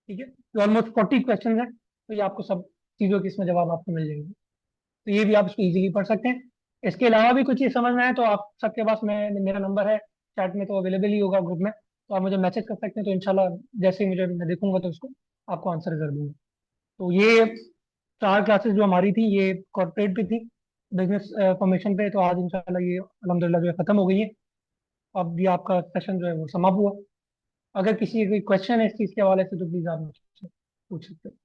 ठीक है, तो ऑलमोस्ट 40 क्वेश्चन है, तो ये आपको सब चीज़ों के इसमें जवाब आपको मिल जाएंगे। तो ये भी आप इसको इजीली पढ़ सकते हैं। इसके अलावा भी कुछ चीज़ समझ में आए तो आप सबके पास मैं मेरा नंबर है चैट में, तो अवेलेबल ही होगा ग्रुप में, तो आप मुझे मैसेज कर सकते हैं। तो इंशाल्लाह जैसे ही मुझे मैं देखूंगा तो उसको आपको आंसर कर दूंगा। तो ये 4 क्लासेस जो हमारी थी, ये कॉर्पोरेट पे थी, बिजनेस फॉर्मेशन पे। तो आज इंशाल्लाह ये अल्हम्दुलिल्लाह जो है ख़त्म हो गई है। अब ये आपका सेशन जो है वो समाप्त हुआ। अगर किसी कोई क्वेश्चन है इस चीज़ के हवाले से, तो प्लीज़ आप मुझसे पूछ सकते हैं।